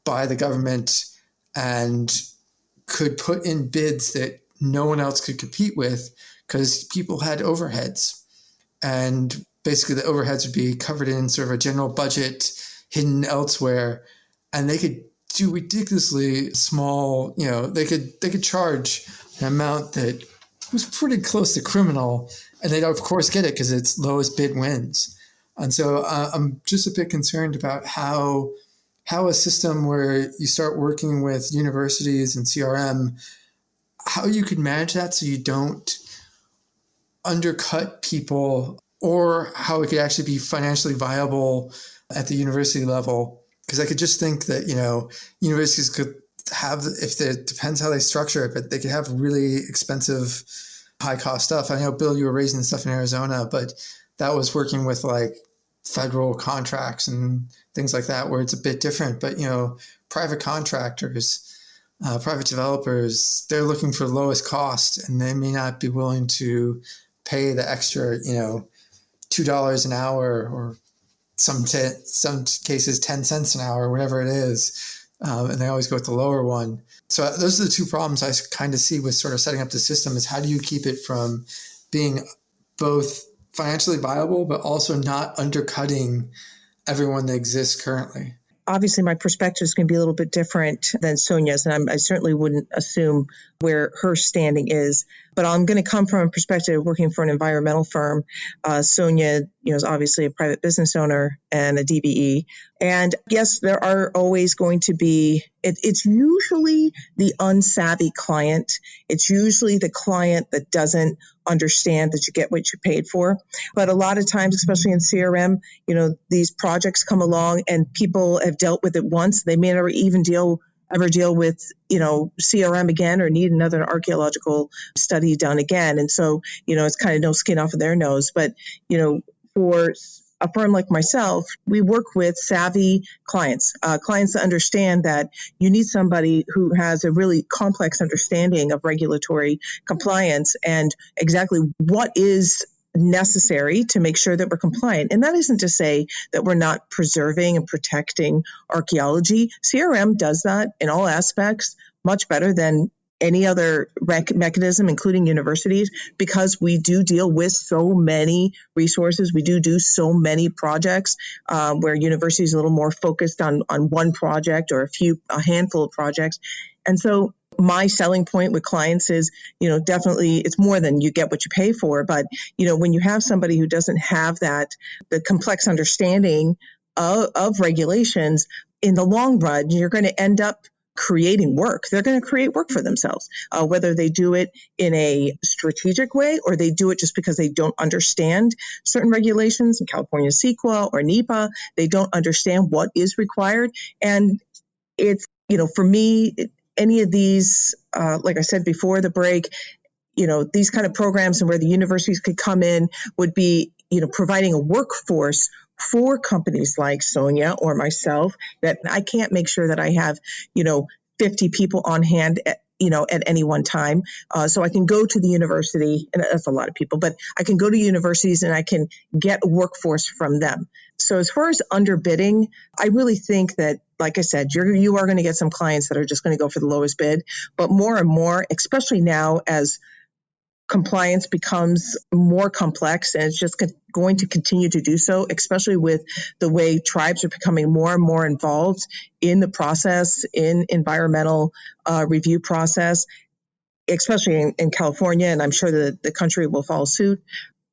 by the government and could put in bids that no one else could compete with because people had overheads. And basically the overheads would be covered in sort of a general budget hidden elsewhere. And they could do ridiculously small, they could charge an amount that was pretty close to criminal. And they'd of course get it because it's lowest bid wins. And so I'm just a bit concerned about how a system where you start working with universities and CRM, how you could manage that so you don't undercut people, or how it could actually be financially viable at the university level. Because I could just think that, universities could have, it depends how they structure it, but they could have really expensive, high cost stuff. I know, Bill, you were raising stuff in Arizona, but that was working with like federal contracts and things like that, where it's a bit different. But, private contractors, private developers, they're looking for lowest cost, and they may not be willing to pay the extra, $2 an hour, or some cases 10 cents an hour, whatever it is. And they always go with the lower one. So those are the two problems I kind of see with sort of setting up the system, is how do you keep it from being both financially viable, but also not undercutting everyone that exists currently? Obviously, my perspective is going to be a little bit different than Sonia's, and I certainly wouldn't assume where her standing is. But I'm going to come from a perspective of working for an environmental firm. Sonia, is obviously a private business owner and a DBE. And yes, there are always going to be, it's usually the unsavvy client. It's usually the client that doesn't understand that you get what you paid for. But a lot of times, especially in CRM, these projects come along and people have dealt with it once. They may never even ever deal with, CRM again, or need another archaeological study done again. And so, it's kind of no skin off of their nose. But, for a firm like myself, we work with savvy clients that understand that you need somebody who has a really complex understanding of regulatory compliance and exactly what is necessary to make sure that we're compliant. And that isn't to say that we're not preserving and protecting archaeology. CRM does that in all aspects much better than any other mechanism, including universities, because we do deal with so many resources. We do so many projects where universities are a little more focused on one project or a handful of projects. And so my selling point with clients is, definitely it's more than you get what you pay for. But, when you have somebody who doesn't have the complex understanding of regulations, in the long run, you're going to end up creating work. They're going to create work for themselves, whether they do it in a strategic way or they do it just because they don't understand certain regulations in California CEQA or NEPA. They don't understand what is required. And it's, for me, any of these, like I said before the break, these kind of programs and where the universities could come in would be, providing a workforce for companies like Sonia or myself, that I can't make sure that I have, 50 people on hand at any one time. So I can go to the university, and that's a lot of people, but I can go to universities and I can get a workforce from them. So as far as underbidding, I really think that, like I said, you are going to get some clients that are just going to go for the lowest bid, but more and more, especially now as compliance becomes more complex, and it's just going to continue to do so, especially with the way tribes are becoming more and more involved in the process, in environmental review process, especially in California, and I'm sure that the country will follow suit.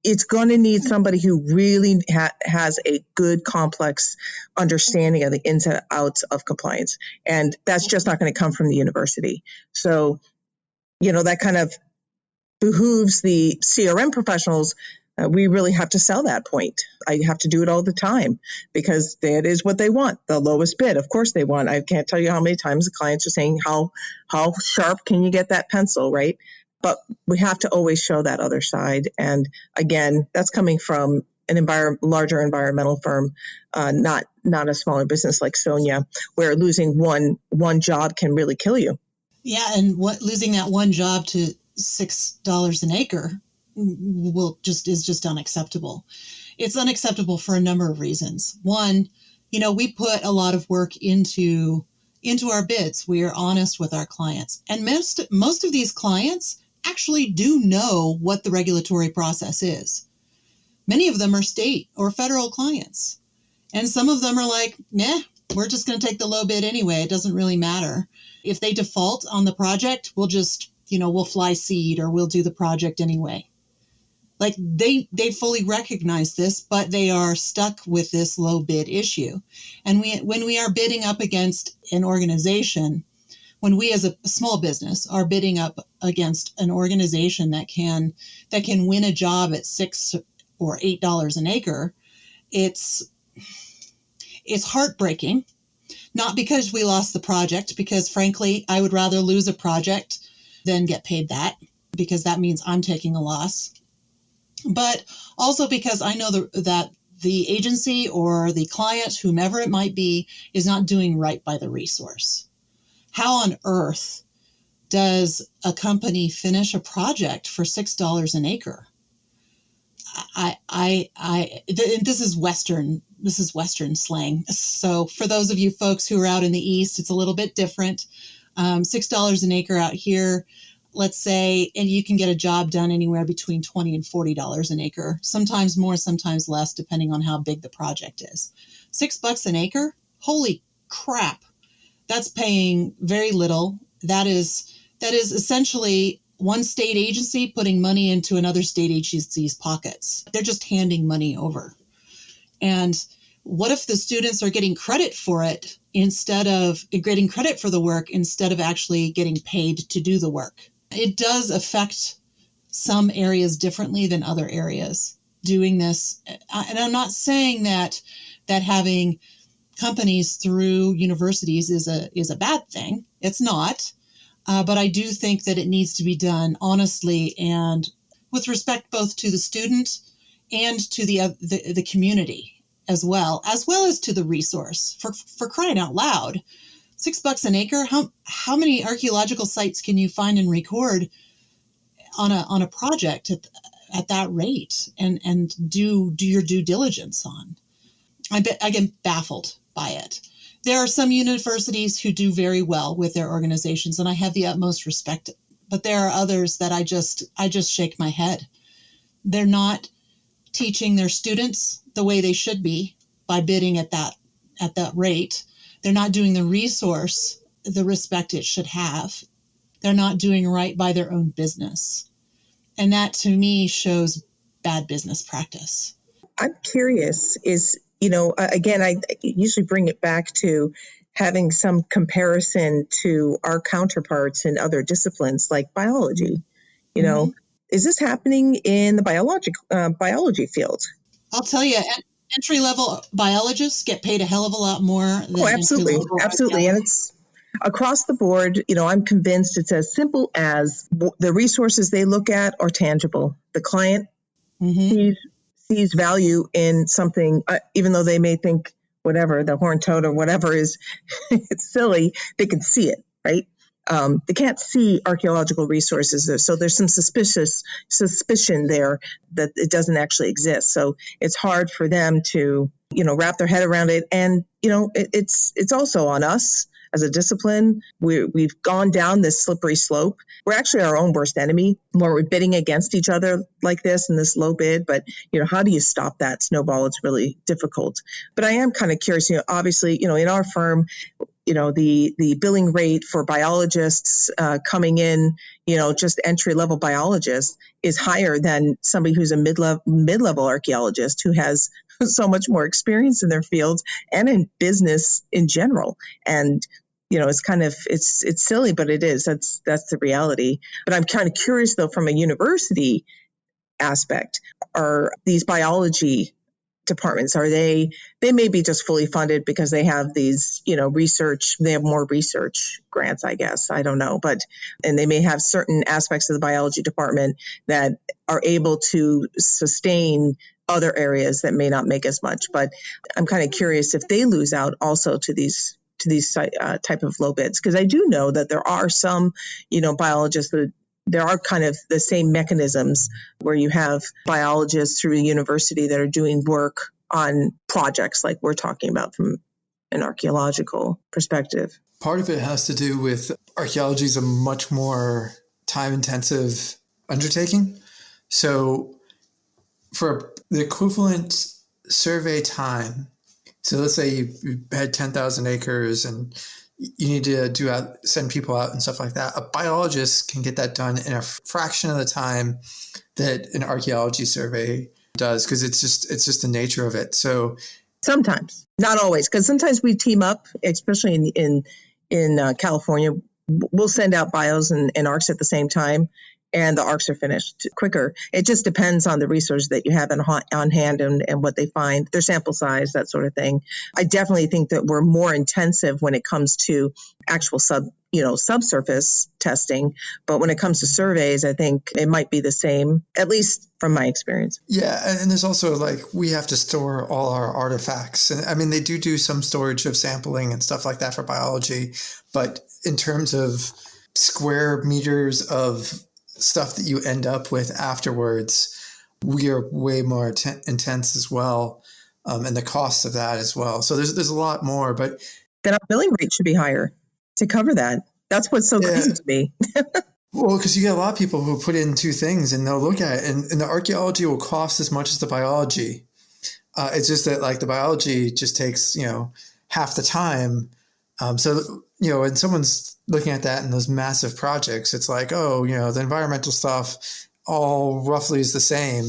It's going to need somebody who really has a good, complex understanding of the ins and outs of compliance. And that's just not going to come from the university. So, that kind of behooves the CRM professionals. We really have to sell that point. I have to do it all the time because that is what they want, the lowest bid. Of course they want. I can't tell you how many times the clients are saying, how sharp can you get that pencil, right? But we have to always show that other side. And again, that's coming from an larger environmental firm, not a smaller business like Sonia, where losing one job can really kill you. Yeah, and losing that one job to $6 an acre is just unacceptable. It's unacceptable for a number of reasons. One, we put a lot of work into our bids. We are honest with our clients, and most of these clients actually do know what the regulatory process is. Many of them are state or federal clients, and some of them are like, nah, we're just going to take the low bid anyway. It doesn't really matter. If they default on the project, we'll just, we'll fly seed or we'll do the project anyway. Like they fully recognize this, but they are stuck with this low bid issue. And when we are bidding up against an organization, when we as a small business are bidding up against an organization that can win a job at $6 or $8 an acre, it's heartbreaking. Not because we lost the project, because frankly, I would rather lose a project than get paid that, because that means I'm taking a loss. But also because I know that the agency or the client, whomever it might be, is not doing right by the resource. How on earth does a company finish a project for $6 an acre? This is Western slang. So for those of you folks who are out in the East, it's a little bit different. $6 an acre out here, let's say, and you can get a job done anywhere between $20 and $40 an acre, sometimes more, sometimes less, depending on how big the project is. $6 an acre? Holy crap. That's paying very little. That is essentially one state agency putting money into another state agency's pockets. They're just handing money over. And what if the students are getting credit for it instead of getting credit for the work instead of actually getting paid to do the work? It does affect some areas differently than other areas doing this. And I'm not saying that having companies through universities is a bad thing. It's not. But I do think that it needs to be done honestly and with respect both to the student and to the community as well as to the resource. For crying out loud, $6 an acre. How many archaeological sites can you find and record on a project at that rate and do your due diligence on? I get baffled by it. There are some universities who do very well with their organizations, and I have the utmost respect. But there are others that I just shake my head. They're not teaching their students the way they should be by bidding at that rate. They're not doing the resource the respect it should have. They're not doing right by their own business. And that to me shows bad business practice. I'm curious again, I usually bring it back to having some comparison to our counterparts in other disciplines like biology. Is this happening in the biology field? I'll tell you, entry-level biologists get paid a hell of a lot more than absolutely. And it's across the board. I'm convinced it's as simple as the resources they look at are tangible. The client sees value in something, even though they may think whatever, the horned toad or whatever is, it's silly, they can see it, right? They can't see archaeological resources, so there's some suspicion there that it doesn't actually exist. So it's hard for them to, wrap their head around it. And, it's also on us as a discipline. We've gone down this slippery slope. We're actually our own worst enemy where we're bidding against each other like this in this low bid. But, how do you stop that snowball? It's really difficult. But I am kind of curious, obviously, in our firm, the billing rate for biologists coming in, just entry-level biologists is higher than somebody who's a mid-level archaeologist who has so much more experience in their fields and in business in general. And, it's silly, but it is. That's the reality. But I'm kind of curious, though, from a university aspect, are these biology departments, they may be just fully funded because they have these, research, they have more research grants, I guess. I don't know. And they may have certain aspects of the biology department that are able to sustain other areas that may not make as much. But I'm kind of curious if they lose out also to these type of low bids, because I do know that there are some, biologists that there are kind of the same mechanisms where you have biologists through a university that are doing work on projects like we're talking about from an archaeological perspective. Part of it has to do with archaeology is a much more time-intensive undertaking. So for the equivalent survey time, so let's say you had 10,000 acres and you need to send people out and stuff like that. A biologist can get that done in a fraction of the time that an archaeology survey does, because it's just the nature of it. So sometimes, not always, because sometimes we team up, especially in California. We'll send out bios and arcs at the same time, and the arcs are finished quicker. It just depends on the resource that you have on hand and what they find, their sample size, that sort of thing. I definitely think that we're more intensive when it comes to actual subsurface testing. But when it comes to surveys, I think it might be the same, at least from my experience. Yeah. And there's also we have to store all our artifacts. And I mean, they do some storage of sampling and stuff like that for biology. But in terms of square meters of stuff that you end up with afterwards, we are way more intense as well, and the cost of that as well. So there's a lot more, but then our billing rate should be higher to cover that. That's what's so crazy to me. Well, because you get a lot of people who put in two things and they'll look at it, and the archaeology will cost as much as the biology. It's just that the biology just takes half the time. So when someone's looking at that in those massive projects, it's the environmental stuff all roughly is the same.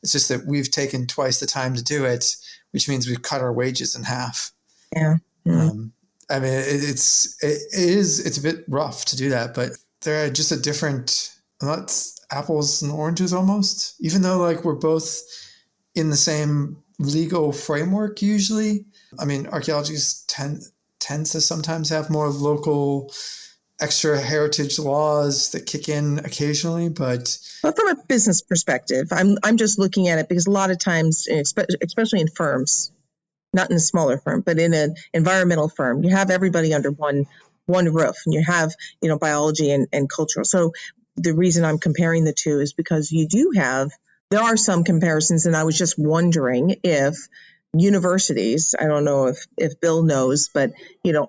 It's just that we've taken twice the time to do it, which means we've cut our wages in half. Yeah. I mean, it's a bit rough to do that, but they're just a different, that's apples and oranges almost, even though we're both in the same legal framework usually. I mean, archaeology tends to sometimes have more local extra heritage laws that kick in occasionally, but from a business perspective, I'm just looking at it because a lot of times, especially in firms, not in a smaller firm, but in an environmental firm, you have everybody under one roof, and you have biology and cultural. So the reason I'm comparing the two is because there are some comparisons, and I was just wondering if universities, I don't know if Bill knows, but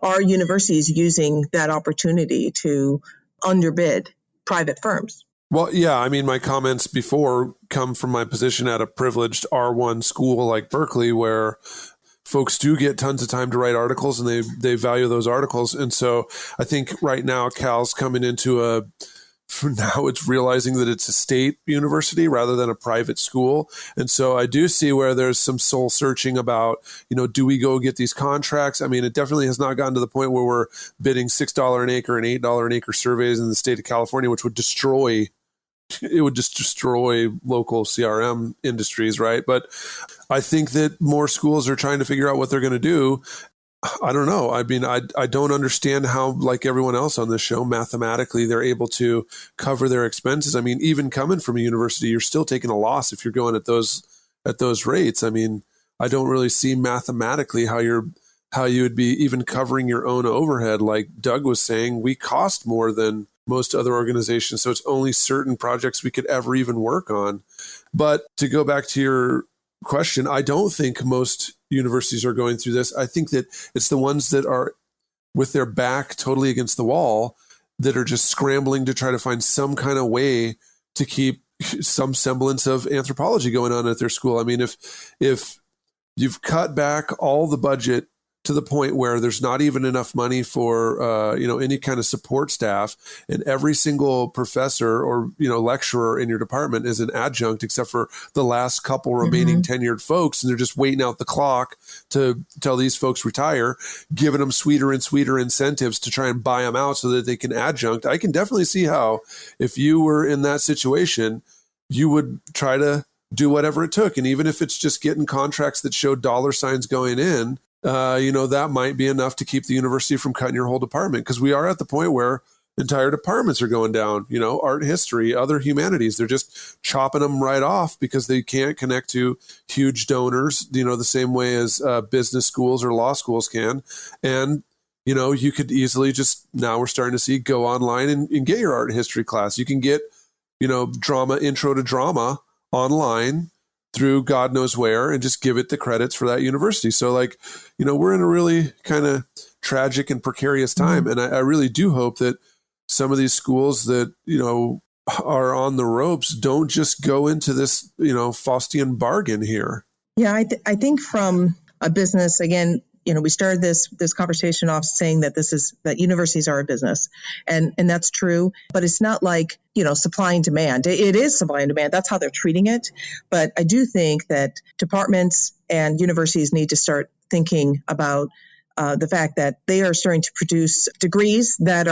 are universities using that opportunity to underbid private firms? Well, yeah, I mean, my comments before come from my position at a privileged R1 school like Berkeley, where folks do get tons of time to write articles, and they value those articles. And so I think right now Cal's coming into now it's realizing that it's a state university rather than a private school. And so I do see where there's some soul searching about, do we go get these contracts? I mean, it definitely has not gotten to the point where we're bidding $6 an acre and $8 an acre surveys in the state of California, which would destroy local CRM industries, right? But I think that more schools are trying to figure out what they're going to do. I don't know. I mean, I don't understand how, like everyone else on this show, mathematically they're able to cover their expenses. I mean, even coming from a university, you're still taking a loss if you're going at those rates. I mean, I don't really see mathematically how you would be even covering your own overhead. Like Doug was saying, we cost more than most other organizations, so it's only certain projects we could ever even work on. But to go back to your question, I don't think most universities are going through this. I think that it's the ones that are with their back totally against the wall that are just scrambling to try to find some kind of way to keep some semblance of anthropology going on at their school. I mean, if you've cut back all the budget to the point where there's not even enough money for, any kind of support staff, and every single professor or, lecturer in your department is an adjunct except for the last couple remaining tenured folks, and they're just waiting out the clock to tell these folks retire, giving them sweeter and sweeter incentives to try and buy them out so that they can adjunct. I can definitely see how, if you were in that situation, you would try to do whatever it took. And even if it's just getting contracts that show dollar signs going in, that might be enough to keep the university from cutting your whole department, because we are at the point where entire departments are going down, art history, other humanities. They're just chopping them right off because they can't connect to huge donors, the same way as business schools or law schools can. And, you could easily just, now we're starting to see, go online and get your art history class. You can get, intro to drama online through God knows where, and just give it the credits for that university. So we're in a really kind of tragic and precarious time. And I really do hope that some of these schools that, are on the ropes don't just go into this, Faustian bargain here. Yeah, I think from a business, again, we started this conversation off saying that that universities are a business, and that's true, but it's not like, supply and demand. It is supply and demand. That's how they're treating it. But I do think that departments and universities need to start thinking about the fact that they are starting to produce degrees that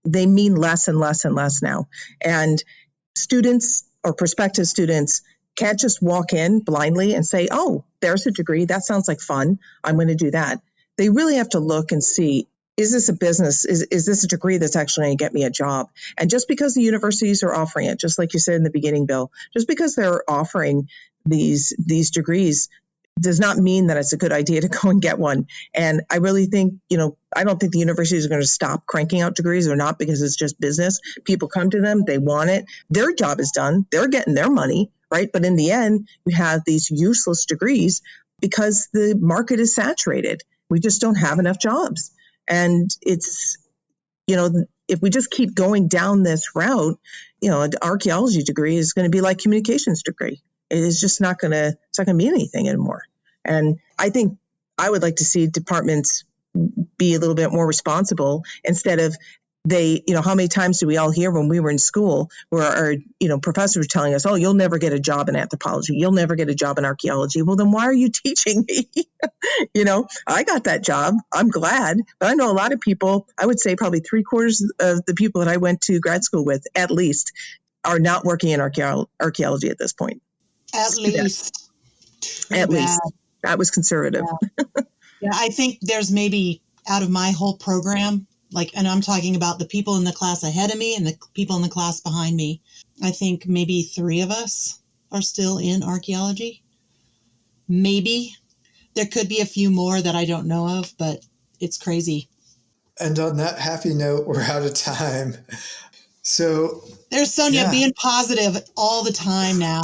they mean less and less and less now. And students or prospective students can't just walk in blindly and say, oh, there's a degree. That sounds like fun. I'm going to do that. They really have to look and see, is this a business? Is this a degree that's actually going to get me a job? And just because the universities are offering it, just like you said in the beginning, Bill, just because they're offering these degrees does not mean that it's a good idea to go and get one. And I really think, I don't think the universities are going to stop cranking out degrees or not, because it's just business. People come to them, they want it. Their job is done. They're getting their money, right? But in the end, we have these useless degrees because the market is saturated. We just don't have enough jobs. And it's, if we just keep going down this route, an archaeology degree is going to be like communications degree. It is just it's not going to mean anything anymore. And I think I would like to see departments be a little bit more responsible, instead of how many times do we all hear when we were in school where our, professors were telling us, oh, you'll never get a job in anthropology. You'll never get a job in archaeology. Well, then why are you teaching me? I got that job. I'm glad. But I know a lot of people, I would say probably 3/4 of the people that I went to grad school with, at least, are not working in archaeology at this point. At least. That was conservative. Yeah, I think there's maybe, out of my whole program, and I'm talking about the people in the class ahead of me and the people in the class behind me, I think maybe 3 of us are still in archaeology. Maybe. There could be a few more that I don't know of, but it's crazy. And on that happy note, we're out of time. So there's Sonia being positive all the time now.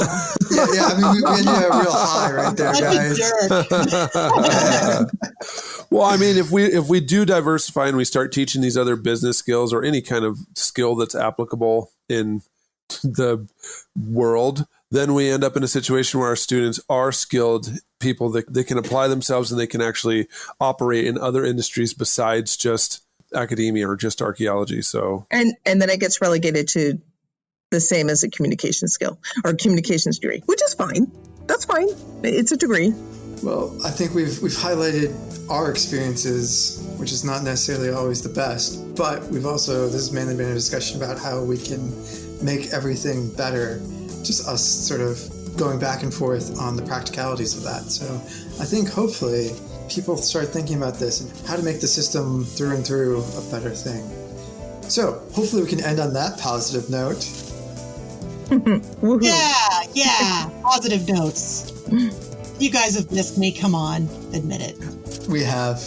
yeah. I mean, we ended a real high right there, guys. Well, I mean, if we do diversify and we start teaching these other business skills or any kind of skill that's applicable in the world, then we end up in a situation where our students are skilled people that they can apply themselves and they can actually operate in other industries besides just academia or just archaeology. So and then it gets relegated to the same as a communication skill or communications degree, which is fine. That's fine. It's a degree. Well, I think we've highlighted our experiences, which is not necessarily always the best, but this has mainly been a discussion about how we can make everything better. Just us sort of going back and forth on the practicalities of that. So I think hopefully people start thinking about this and how to make the system through and through a better thing. So hopefully we can end on that positive note. Yeah, positive notes. You guys have missed me. Come on, admit it. We have.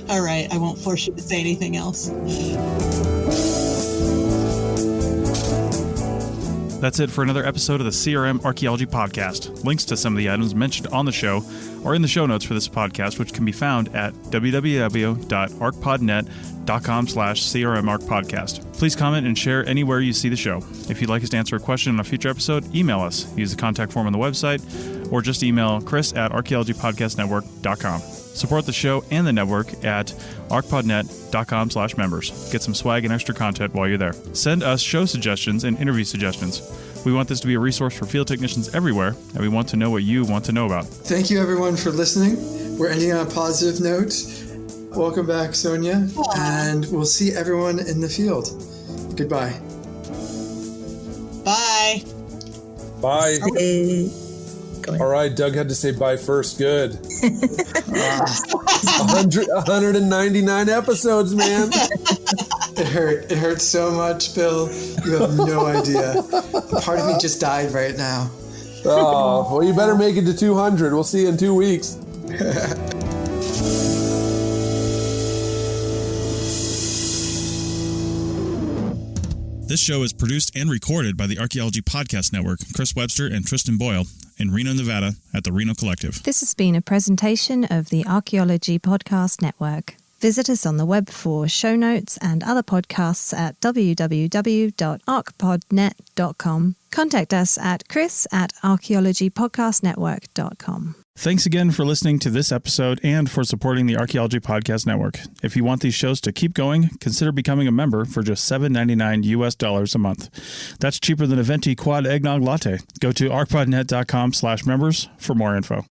All right, I won't force you to say anything else. That's it for another episode of the CRM Archaeology Podcast. Links to some of the items mentioned on the show are in the show notes for this podcast, which can be found at www.arcpodnet.com/CRMArcPodcast. Please comment and share anywhere you see the show. If you'd like us to answer a question on a future episode, email us. Use the contact form on the website, or just email chris@archaeologypodcastnetwork.com. Support the show and the network at arcpodnet.com/members. Get some swag and extra content while you're there. Send us show suggestions and interview suggestions. We want this to be a resource for field technicians everywhere, and we want to know what you want to know about. Thank you, everyone, for listening. We're ending on a positive note. Welcome back, Sonia, and we'll see everyone in the field. Goodbye. Bye. Bye. Hey. All right, Doug had to say bye first. Good. 199 episodes, man. It hurt. It hurt so much, Bill. You have no idea. Part of me just died right now. Oh, well, you better make it to 200. We'll see you in 2 weeks. This show is produced and recorded by the Archaeology Podcast Network, Chris Webster and Tristan Boyle, in Reno, Nevada, at the Reno Collective. This has been a presentation of the Archaeology Podcast Network. Visit us on the web for show notes and other podcasts at www.arcpodnet.com. Contact us at chris@archaeologypodcastnetwork.com. Thanks again for listening to this episode and for supporting the Archaeology Podcast Network. If you want these shows to keep going, consider becoming a member for just $7.99 a month. That's cheaper than a venti quad eggnog latte. Go to arcpodnet.com/members for more info.